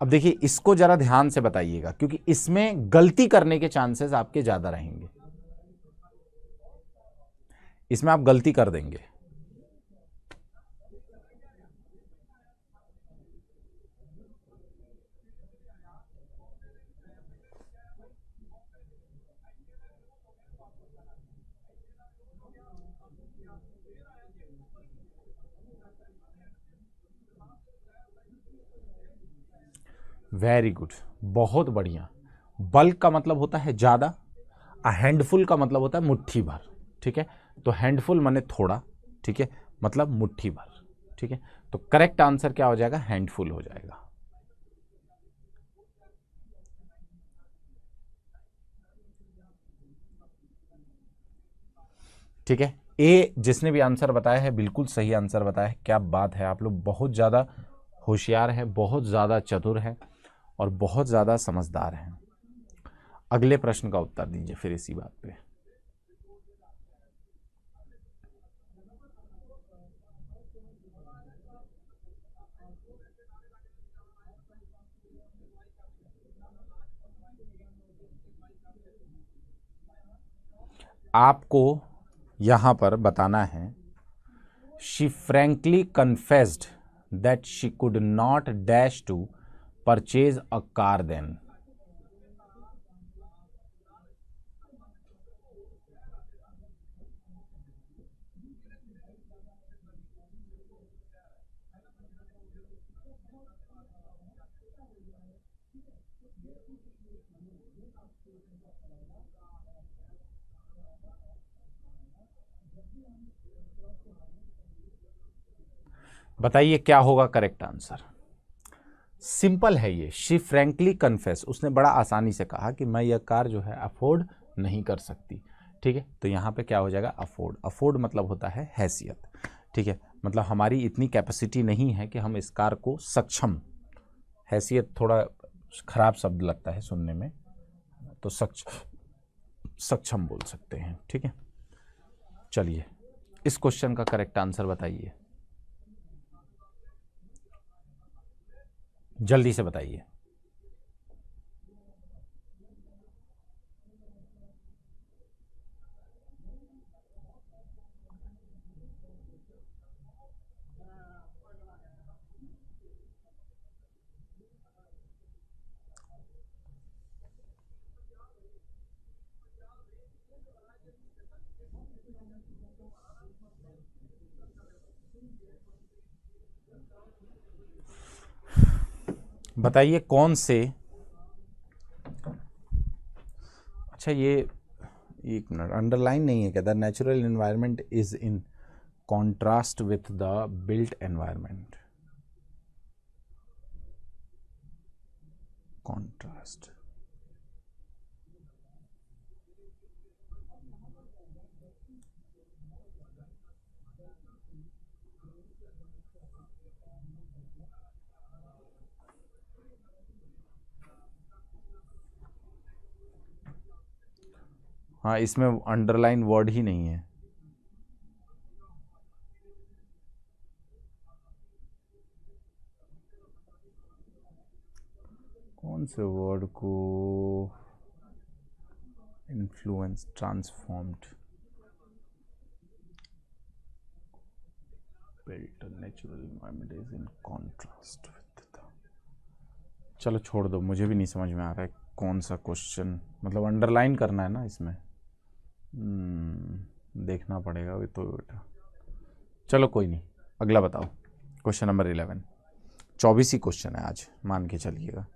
अब देखिए इसको जरा ध्यान से बताइएगा, क्योंकि इसमें गलती करने के चांसेस आपके ज्यादा रहेंगे, इसमें आप गलती कर देंगे। वेरी गुड, बहुत बढ़िया। बल्क का मतलब होता है ज्यादा, हैंडफुल का मतलब होता है मुट्ठी भर। ठीक है, तो हैंडफुल माने थोड़ा, ठीक है, मतलब मुट्ठी भर। ठीक है, तो करेक्ट आंसर क्या हो जाएगा? हैंडफुल हो जाएगा। ठीक है, ए जिसने भी आंसर बताया है बिल्कुल सही आंसर बताया है। क्या बात है, आप लोग बहुत ज़्यादा होशियार है, बहुत ज़्यादा चतुर है और बहुत ज़्यादा समझदार हैं। अगले प्रश्न का उत्तर दीजिए फिर इसी बात पे। आपको यहां पर बताना है, she frankly confessed that she could not dash to purchase a car then. बताइए क्या होगा करेक्ट आंसर? सिंपल है ये, शी फ्रैंकली कन्फेस, उसने बड़ा आसानी से कहा कि मैं यह कार जो है अफोर्ड नहीं कर सकती। ठीक है, तो यहाँ पे क्या हो जाएगा? अफोर्ड। अफोर्ड मतलब होता है हैसियत। ठीक है, मतलब हमारी इतनी कैपेसिटी नहीं है कि हम इस कार को सक्षम, हैसियत थोड़ा खराब शब्द लगता है सुनने में, तो सक्षम बोल सकते हैं। ठीक है, चलिए इस क्वेश्चन का करेक्ट आंसर बताइए, जल्दी से बताइए। बताइए कौन से, अच्छा ये एक मिनट, अंडरलाइन नहीं है क्या? The natural environment is in contrast with the built environment. Contrast, हाँ इसमें अंडरलाइन वर्ड ही नहीं है। कौन से वर्ड को? Influence, transformed, built, natural environment is in contrast with the, चलो छोड़ दो, मुझे भी नहीं समझ में आ रहा है कौन सा क्वेश्चन, मतलब अंडरलाइन करना है ना इसमें। देखना पड़ेगा अभी तो बेटा। चलो कोई नहीं, अगला बताओ। क्वेश्चन नंबर 11, 24 ही क्वेश्चन है आज, मान के चलिएगा।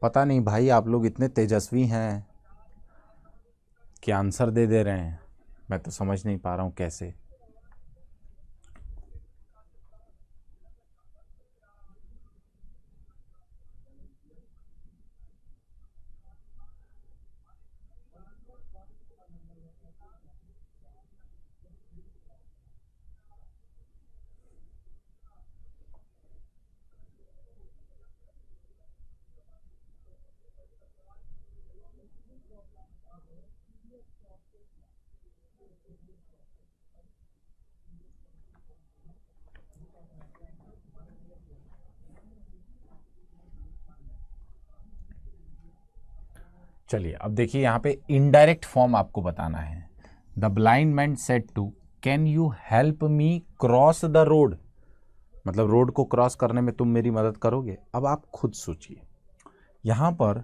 पता नहीं भाई, आप लोग इतने तेजस्वी हैं कि आंसर दे दे रहे हैं, मैं तो समझ नहीं पा रहा हूँ कैसे। चलिए अब देखिए, यहाँ पे इनडायरेक्ट फॉर्म आपको बताना है। The blind man said to can you help me cross the road, मतलब रोड को क्रॉस करने में तुम मेरी मदद करोगे। अब आप खुद सोचिए, यहाँ पर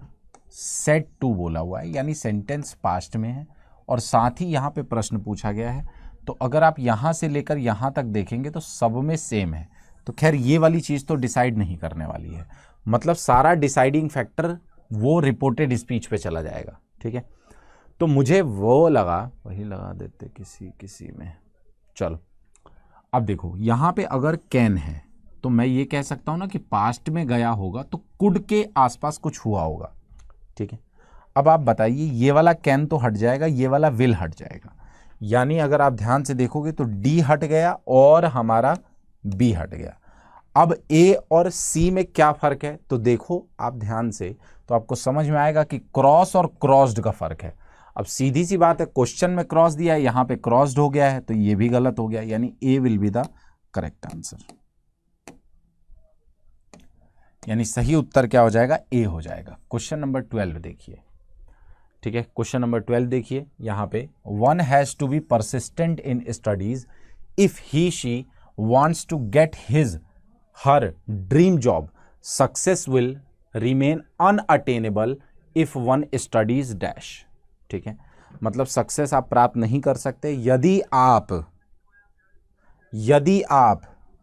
सेड टू बोला हुआ है, यानी सेंटेंस पास्ट में है, और साथ ही यहाँ पे प्रश्न पूछा गया है। तो अगर आप यहाँ से लेकर यहाँ तक देखेंगे तो सब में सेम है। तो खैर ये वाली चीज़ तो डिसाइड नहीं करने वाली है, मतलब सारा डिसाइडिंग फैक्टर वो रिपोर्टेड स्पीच पे चला जाएगा। ठीक है, तो मुझे वो लगा, वही लगा देते किसी में। चलो अब देखो, यहाँ पे अगर कैन है तो मैं ये कह सकता हूँ ना कि पास्ट में गया होगा तो कुड के आसपास कुछ हुआ होगा। ठीक है, अब आप बताइए, ये वाला कैन तो हट जाएगा, ये वाला विल हट जाएगा, यानी अगर आप ध्यान से देखोगे तो डी हट गया और हमारा बी हट गया। अब ए और सी में क्या फर्क है, तो देखो आप ध्यान से तो आपको समझ में आएगा कि क्रॉस और क्रॉस्ड का फर्क है। अब सीधी सी बात है, क्वेश्चन में क्रॉस दिया है, यहां पे क्रॉस्ड हो गया है, तो ये भी गलत हो गया, यानी A will be the correct answer. यानी सही उत्तर क्या हो जाएगा, ए हो जाएगा। क्वेश्चन नंबर 12 देखिए। ठीक है, क्वेश्चन नंबर 12 देखिए, यहां पे one has to be persistent in studies if he she wants to get her dream job. Success will remain unattainable if one studies dash. ठीक है, मतलब सक्सेस आप प्राप्त नहीं कर सकते यदि आप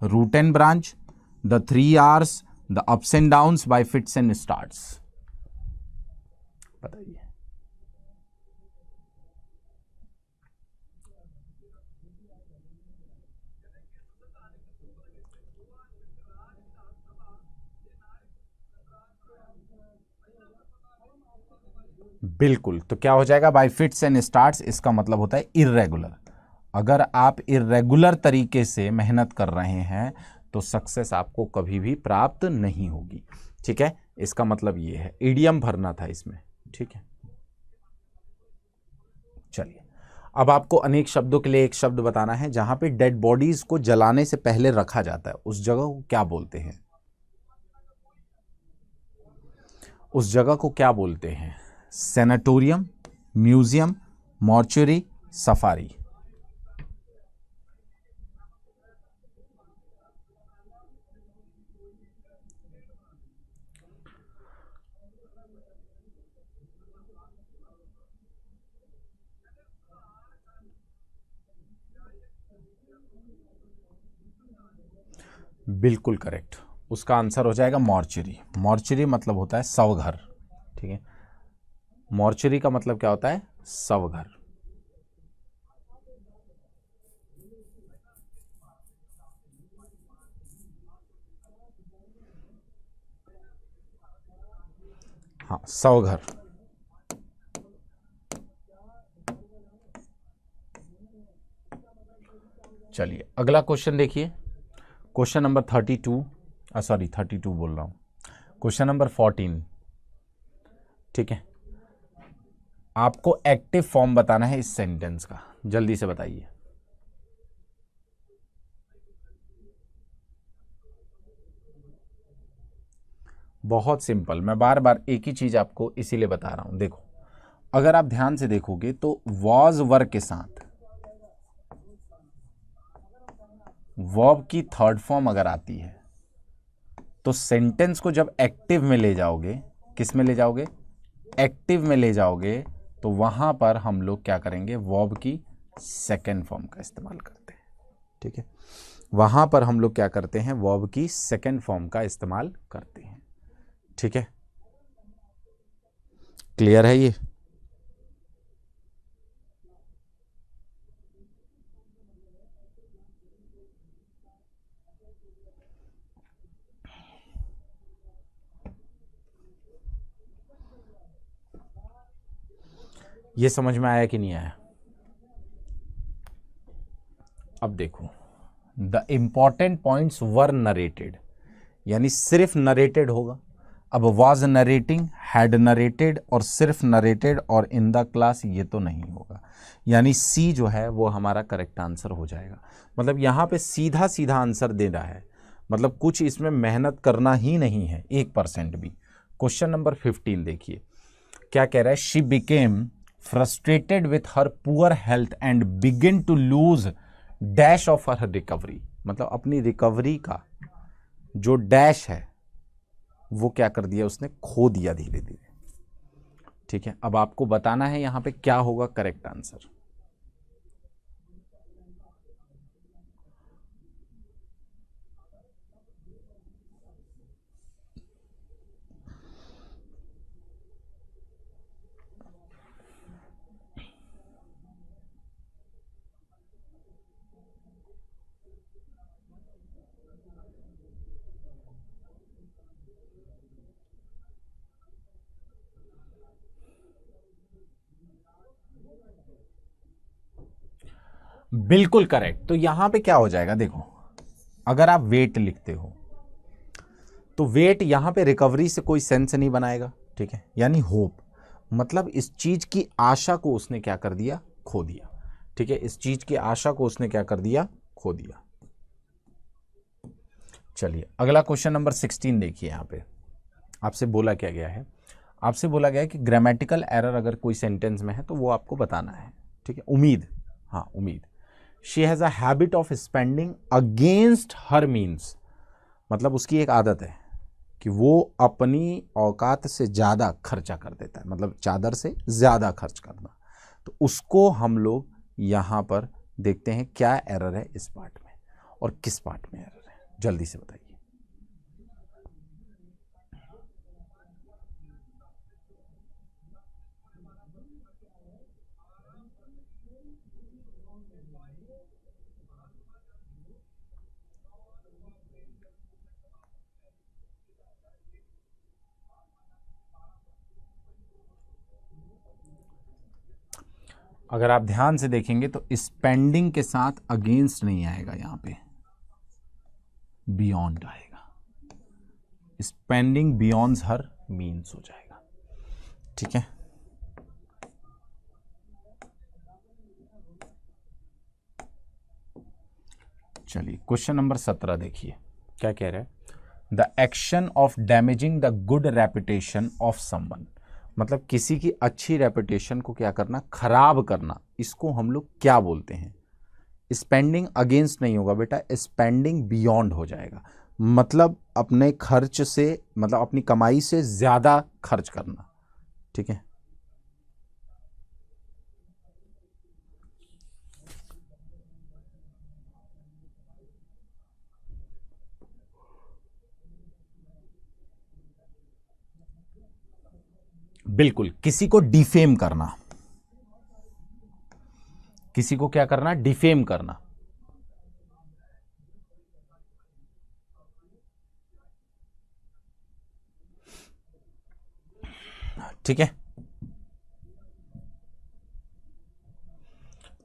root and branch, the 3 R's, the ups and downs by fits and starts. बताइए। बिल्कुल, तो क्या हो जाएगा, बाय फिट्स एंड स्टार्ट्स, इसका मतलब होता है इर्रेगुलर। अगर आप इर्रेगुलर तरीके से मेहनत कर रहे हैं तो सक्सेस आपको कभी भी प्राप्त नहीं होगी। ठीक है, इसका मतलब ये है, इडियम भरना था इसमें। ठीक है, चलिए अब आपको अनेक शब्दों के लिए एक शब्द बताना है। जहां पे डेड बॉडीज को जलाने से पहले रखा जाता है, उस जगह को क्या बोलते हैं? उस जगह को क्या बोलते हैं? Sanatorium, museum, mortuary, safari. बिल्कुल करेक्ट, उसका आंसर हो जाएगा मॉर्चुरी। मॉर्चुरी मतलब होता है शवघर। ठीक है, मॉर्चुरी का मतलब क्या होता है? शवघर। हाँ, शवघर। चलिए अगला क्वेश्चन देखिए, क्वेश्चन नंबर 32, 32 बोल रहा हूं, क्वेश्चन नंबर 14। ठीक है, आपको एक्टिव फॉर्म बताना है इस सेंटेंस का, जल्दी से बताइए। बहुत सिंपल, मैं बार बार एक ही चीज आपको इसीलिए बता रहा हूं। देखो, अगर आप ध्यान से देखोगे तो वॉज वर्ब के साथ वर्ब की थर्ड फॉर्म अगर आती है तो सेंटेंस को जब एक्टिव में ले जाओगे, किस में ले जाओगे? एक्टिव में ले जाओगे, तो वहां पर हम लोग क्या करेंगे? वर्ब की सेकेंड फॉर्म का इस्तेमाल करते हैं। ठीक है, वहां पर हम लोग क्या करते हैं? वर्ब की सेकेंड फॉर्म का इस्तेमाल करते हैं। ठीक है, क्लियर है ये? ये समझ में आया कि नहीं आया? अब देखो, the important points were narrated, यानी सिर्फ नरेटेड होगा। अब वाज नरेटिंग, हैड नरेटेड और सिर्फ नरेटेड और इन द क्लास, ये तो नहीं होगा। यानी सी जो है वो हमारा करेक्ट आंसर हो जाएगा। मतलब यहाँ पे सीधा सीधा आंसर दे रहा है, मतलब कुछ इसमें मेहनत करना ही नहीं है 1% भी। क्वेश्चन नंबर 15 देखिए क्या कह रहा है। She became frustrated with her poor health and begin to lose dash of her recovery. मतलब अपनी रिकवरी का जो डैश है वो क्या कर दिया उसने, खो दिया धीरे धीरे। ठीक है, अब आपको बताना है यहां पे क्या होगा करेक्ट आंसर। बिल्कुल करेक्ट। तो यहां पे क्या हो जाएगा, देखो अगर आप वेट लिखते हो तो वेट यहां पे रिकवरी से कोई सेंस नहीं बनाएगा। ठीक है, यानी होप, मतलब इस चीज की आशा को उसने क्या कर दिया, खो दिया। ठीक है, इस चीज की आशा को उसने क्या कर दिया, खो दिया। चलिए अगला क्वेश्चन नंबर 16 देखिए। यहां पे आपसे बोला क्या गया है, आपसे बोला गया है कि ग्रामेटिकल एरर अगर कोई सेंटेंस में है तो वो आपको बताना है। ठीक है, उम्मीद, हाँ उम्मीद। She has a habit of spending against her means, मतलब उसकी एक आदत है कि वो अपनी औकात से ज़्यादा खर्चा कर देता है, मतलब चादर से ज़्यादा खर्च करना। तो उसको हम लोग यहाँ पर देखते हैं क्या एरर है इस पार्ट में और किस पार्ट में एरर है, जल्दी से बताइए। अगर आप ध्यान से देखेंगे तो स्पेंडिंग के साथ अगेंस्ट नहीं आएगा, यहां पे बियॉन्ड आएगा। स्पेंडिंग बियॉन्ड हर मीन्स हो जाएगा। ठीक है, चलिए क्वेश्चन नंबर 17 देखिए क्या कह रहा है। The action of damaging the good reputation of someone, मतलब किसी की अच्छी रेपुटेशन को क्या करना, खराब करना, इसको हम लोग क्या बोलते हैं। स्पेंडिंग अगेंस्ट नहीं होगा बेटा, स्पेंडिंग बियॉन्ड हो जाएगा। मतलब अपने खर्च से, मतलब अपनी कमाई से ज्यादा खर्च करना। ठीक है, बिल्कुल, किसी को डिफेम करना, किसी को क्या करना, डिफेम करना। ठीक है,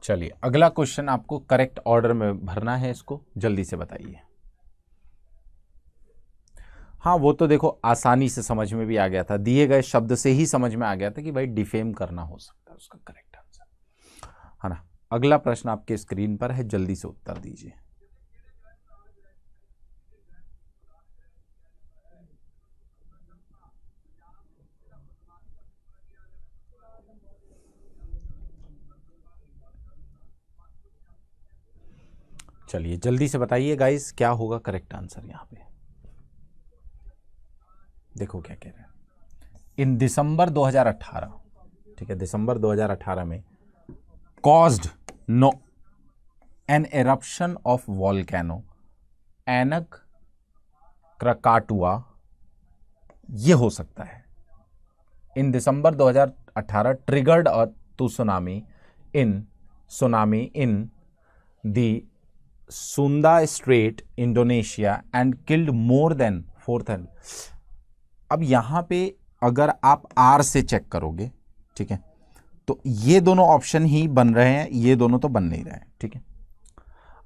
चलिए अगला क्वेश्चन आपको करेक्ट ऑर्डर में भरना है, इसको जल्दी से बताइए। हाँ वो तो देखो आसानी से समझ में भी आ गया था, दिए गए शब्द से ही समझ में आ गया था कि भाई डिफेम करना हो सकता है उसका करेक्ट आंसर, है ना। अगला प्रश्न आपके स्क्रीन पर है, जल्दी से उत्तर दीजिए। चलिए जल्दी से बताइए गाइस, क्या होगा करेक्ट आंसर यहां पे। देखो क्या कह रहे हैं, इन दिसंबर 2018, ठीक है, दिसंबर 2018 में caused no an eruption of volcano Anak Krakatoa, ये हो सकता है। In December 2018 triggered a tsunami in the Sunda Strait Indonesia and killed more than 4,000। अब यहां पे अगर आप आर से चेक करोगे, ठीक है, तो ये दोनों ऑप्शन ही बन रहे हैं, ये दोनों तो बन नहीं रहे हैं, ठीक है।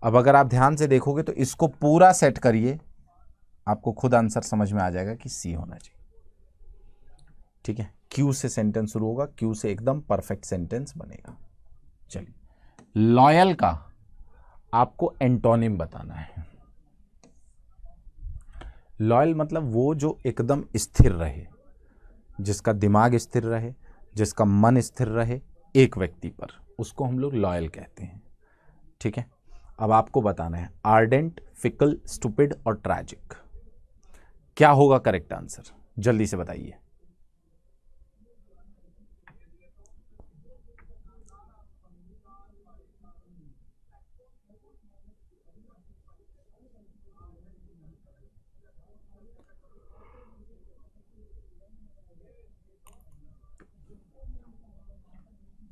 अब अगर आप ध्यान से देखोगे तो इसको पूरा सेट करिए, आपको खुद आंसर समझ में आ जाएगा कि सी होना चाहिए, ठीक है। क्यू से सेंटेंस शुरू होगा, क्यू से एकदम परफेक्ट सेंटेंस बनेगा। चलिए, लॉयल का आपको एंटोनिम बताना है। लॉयल मतलब वो जो एकदम स्थिर रहे, जिसका दिमाग स्थिर रहे, जिसका मन स्थिर रहे एक व्यक्ति पर, उसको हम लोग लॉयल कहते हैं, ठीक है। अब आपको बताना है आर्डेंट, फिकल, स्टूपिड और ट्रैजिक, क्या होगा करेक्ट आंसर, जल्दी से बताइए।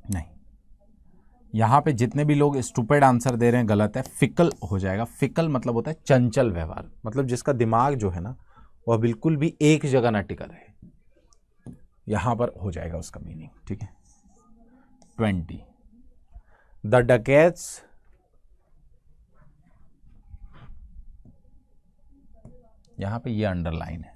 नहीं, यहां पे जितने भी लोग स्टूपिड आंसर दे रहे हैं गलत है, फिकल हो जाएगा। फिकल मतलब होता है चंचल व्यवहार, मतलब जिसका दिमाग जो है ना वह बिल्कुल भी एक जगह ना टिका रहे, यहां पर हो जाएगा उसका मीनिंग, ठीक है। 20 द डकैट्स यहां पे ये अंडरलाइन है,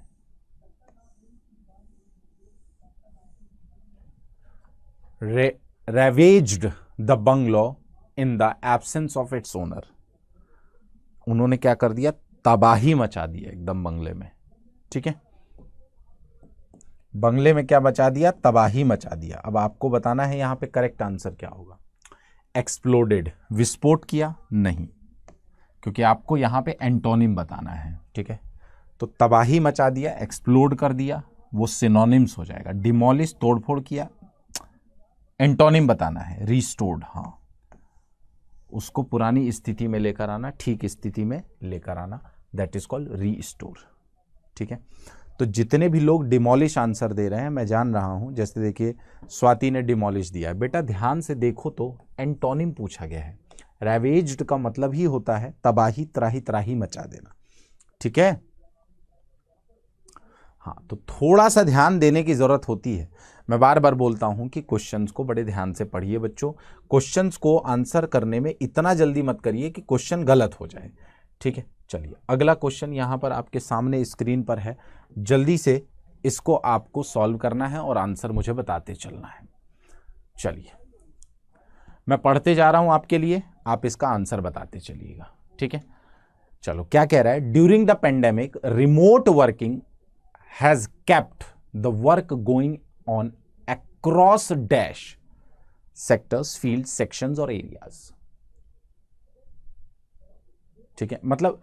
ravaged the bungalow in the absence of its owner। उन्होंने क्या कर दिया, तबाही मचा दी एकदम बंगले में, ठीक है। बंगले में क्या मचा दिया, तबाही मचा दिया। अब आपको बताना है यहां पे करेक्ट आंसर क्या होगा। एक्सप्लोडेड, विस्फोट किया नहीं, क्योंकि आपको यहां पे एंटोनिम बताना है, ठीक है। तो तबाही मचा दिया, एक्सप्लोड कर दिया, वो सिनोनिम्स हो जाएगा। डिमोलिश, तोड़फोड़ किया, एंटोनिम बताना है। रिस्टोर्ड, हाँ, उसको पुरानी स्थिति में लेकर आना, ठीक स्थिति में लेकर आना, दैट इज कॉल्ड रीस्टोर, ठीक है। तो जितने भी लोग डिमोलिश आंसर दे रहे हैं, मैं जान रहा हूं, जैसे देखिए स्वाति ने डिमोलिश दिया है, बेटा ध्यान से देखो तो एंटोनिम पूछा गया है। रैवेज्ड का मतलब ही होता है तबाही, त्राही त्राही मचा देना, ठीक है। हाँ, तो थोड़ा सा ध्यान देने की जरूरत होती है। मैं बार बार बोलता हूं कि क्वेश्चंस को बड़े ध्यान से पढ़िए बच्चों। क्वेश्चंस को आंसर करने में इतना जल्दी मत करिए कि क्वेश्चन गलत हो जाए, ठीक है। चलिए, अगला क्वेश्चन यहां पर आपके सामने स्क्रीन पर है, जल्दी से इसको आपको सॉल्व करना है और आंसर मुझे बताते चलना है। चलिए, मैं पढ़ते जा रहा हूं आपके लिए, आप इसका आंसर बताते चलिएगा, ठीक है। चलो, क्या कह रहा है, during the pandemic remote working has kept the work going on across dash sectors, fields, sections और areas, ठीक है। मतलब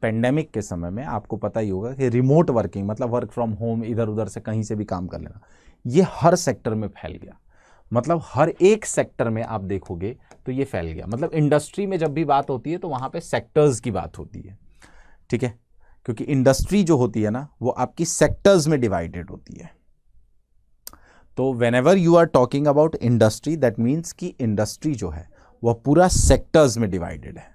पेंडेमिक के समय में आपको पता ही होगा कि रिमोट वर्किंग मतलब वर्क फ्रॉम होम, इधर उधर से कहीं से भी काम कर लेना, ये हर सेक्टर में फैल गया। मतलब हर एक सेक्टर में आप देखोगे तो ये फैल गया। मतलब इंडस्ट्री में जब भी बात होती है तो वहां पे सेक्टर्स की बात होती है, ठीक है, क्योंकि इंडस्ट्री जो होती है ना वो आपकी सेक्टर्स में डिवाइडेड होती है। तो whenever you are talking about industry, that means कि इंडस्ट्री जो है वह पूरा सेक्टर्स में डिवाइडेड है।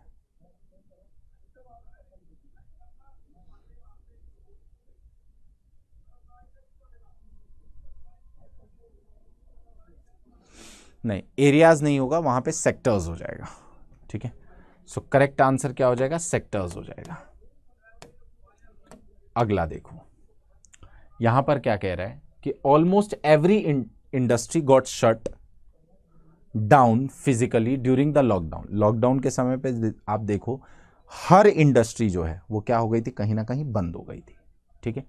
नहीं, एरियाज नहीं होगा, वहां पे सेक्टर्स हो जाएगा, ठीक है। सो करेक्ट आंसर क्या हो जाएगा, सेक्टर्स हो जाएगा। अगला देखो, यहां पर क्या कह रहा है कि almost every industry got shut down physically during the lockdown. Lockdown के समय पे आप देखो हर इंडस्ट्री जो है वो क्या हो गई थी, कहीं ना कहीं बंद हो गई थी, ठीक है।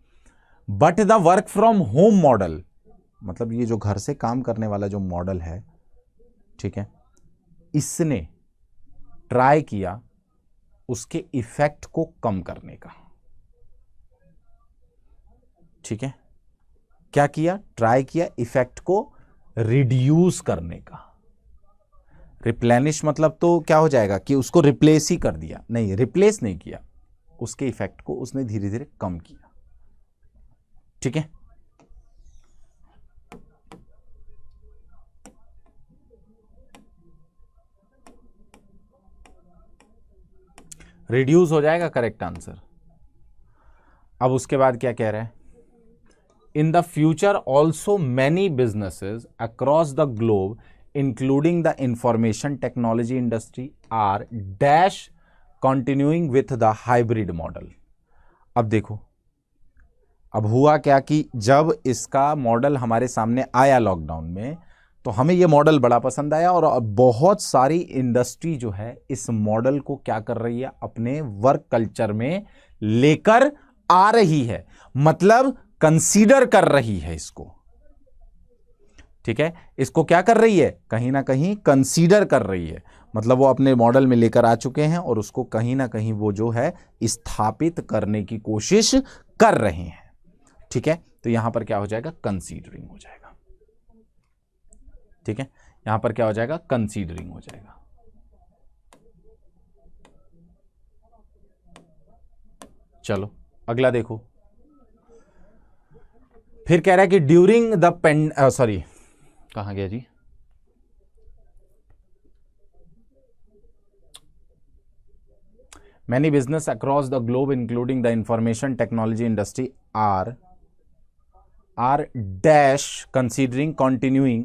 But the work from home model, मतलब ये जो घर से काम करने वाला जो मॉडल है, ठीक है, इसने ट्राई किया उसके इफेक्ट को कम करने का, ठीक है। क्या किया, ट्राई किया इफेक्ट को रिड्यूस करने का। रिप्लेनिश मतलब तो क्या हो जाएगा कि उसको रिप्लेस ही कर दिया, नहीं, रिप्लेस नहीं किया, उसके इफेक्ट को उसने धीरे धीरे कम किया, ठीक है। रिड्यूस हो जाएगा, करेक्ट आंसर। अब उसके बाद क्या कह रहे हैं, in the future also many businesses across the globe including the information technology industry are dash continuing with the hybrid model. अब देखो, अब हुआ क्या कि जब इसका मॉडल हमारे सामने आया लॉकडाउन में, तो हमें ये मॉडल बड़ा पसंद आया और बहुत सारी इंडस्ट्री जो है इस मॉडल को क्या कर रही है, अपने वर्क कल्चर में लेकर आ रही है, मतलब कंसीडर कर रही है इसको। ठीक है, इसको क्या कर रही है, कहीं ना कहीं कंसीडर कर रही है, मतलब वो अपने मॉडल में लेकर आ चुके हैं और उसको कहीं ना कहीं वो जो है स्थापित करने की कोशिश कर रहे हैं। ठीक है, तो यहां पर क्या हो जाएगा, कंसीडरिंग हो जाएगा। ठीक है, यहां पर क्या हो जाएगा, कंसीडरिंग हो जाएगा। चलो अगला देखो, फिर कह रहा है कि ड्यूरिंग द सॉरी कहां गया जी, many business across the globe including the information technology industry are dash considering continuing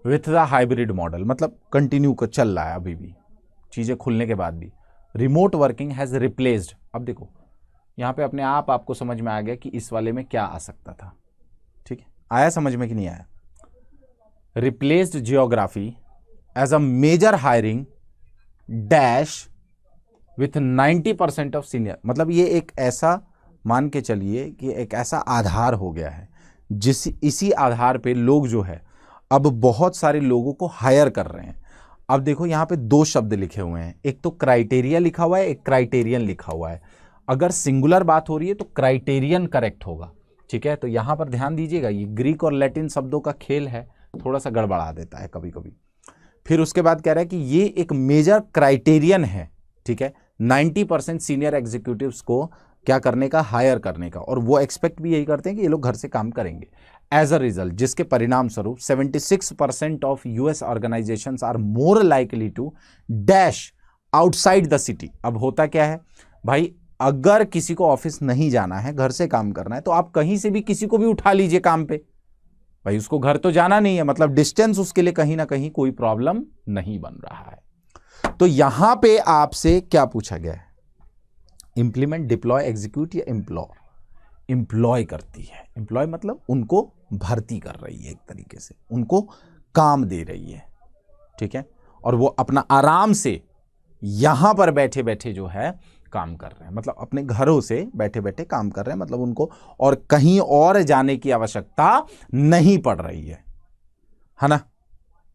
with the hybrid model, मतलब कंटिन्यू को चल रहा है अभी भी, चीजें खुलने के बाद भी। रिमोट वर्किंग हैज रिप्लेस्ड, अब देखो यहां पे अपने आप आपको समझ में आ गया कि इस वाले में क्या आ सकता था। ठीक है, आया समझ में कि नहीं आया। Replaced geography as a major hiring dash with 90% of senior, मतलब ये एक ऐसा मान के चलिए कि एक ऐसा आधार हो गया है इसी आधार पे लोग जो है अब बहुत सारे लोगों को हायर कर रहे हैं। अब देखो यहां पे दो शब्द लिखे हुए हैं, एक तो क्राइटेरिया लिखा हुआ है, एक क्राइटेरियन लिखा हुआ है। अगर सिंगुलर बात हो रही है तो क्राइटेरियन करेक्ट होगा। ठीक है, तो यहां पर ध्यान दीजिएगा, ये ग्रीक और लैटिन शब्दों का खेल है, थोड़ा सा गड़बड़ा देता है कभी कभी। फिर उसके बाद कह रहा है कि ये एक मेजर क्राइटेरियन है। ठीक है, 90% सीनियर एग्जीक्यूटिव्स को क्या करने का, हायर करने का, और वो एक्सपेक्ट भी यही करते हैं कि ये लोग घर से काम करेंगे। एज अ रिजल्ट, जिसके परिणाम स्वरूप 76% of US organisations are more likely to dash outside the city. अब होता क्या है भाई, अगर किसी को ऑफिस नहीं जाना है, घर से काम करना है, तो आप कहीं से भी किसी को भी उठा लीजिए काम पे, भाई उसको घर तो जाना नहीं है, मतलब डिस्टेंस उसके लिए कहीं ना कहीं कोई प्रॉब्लम नहीं बन रहा है। तो यहां पे आपसे क्या पूछा गया है, इंप्लीमेंट, डिप्लॉय, एग्जीक्यूट या एम्प्लॉय करती है। एम्प्लॉय मतलब उनको भर्ती कर रही है, एक तरीके से उनको काम दे रही है। ठीक है, और वो अपना आराम से यहां पर बैठे बैठे जो है काम कर रहे हैं, मतलब अपने घरों से बैठे बैठे काम कर रहे हैं, मतलब उनको और कहीं और जाने की आवश्यकता नहीं पड़ रही है ना।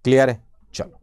क्लियर है, चलो।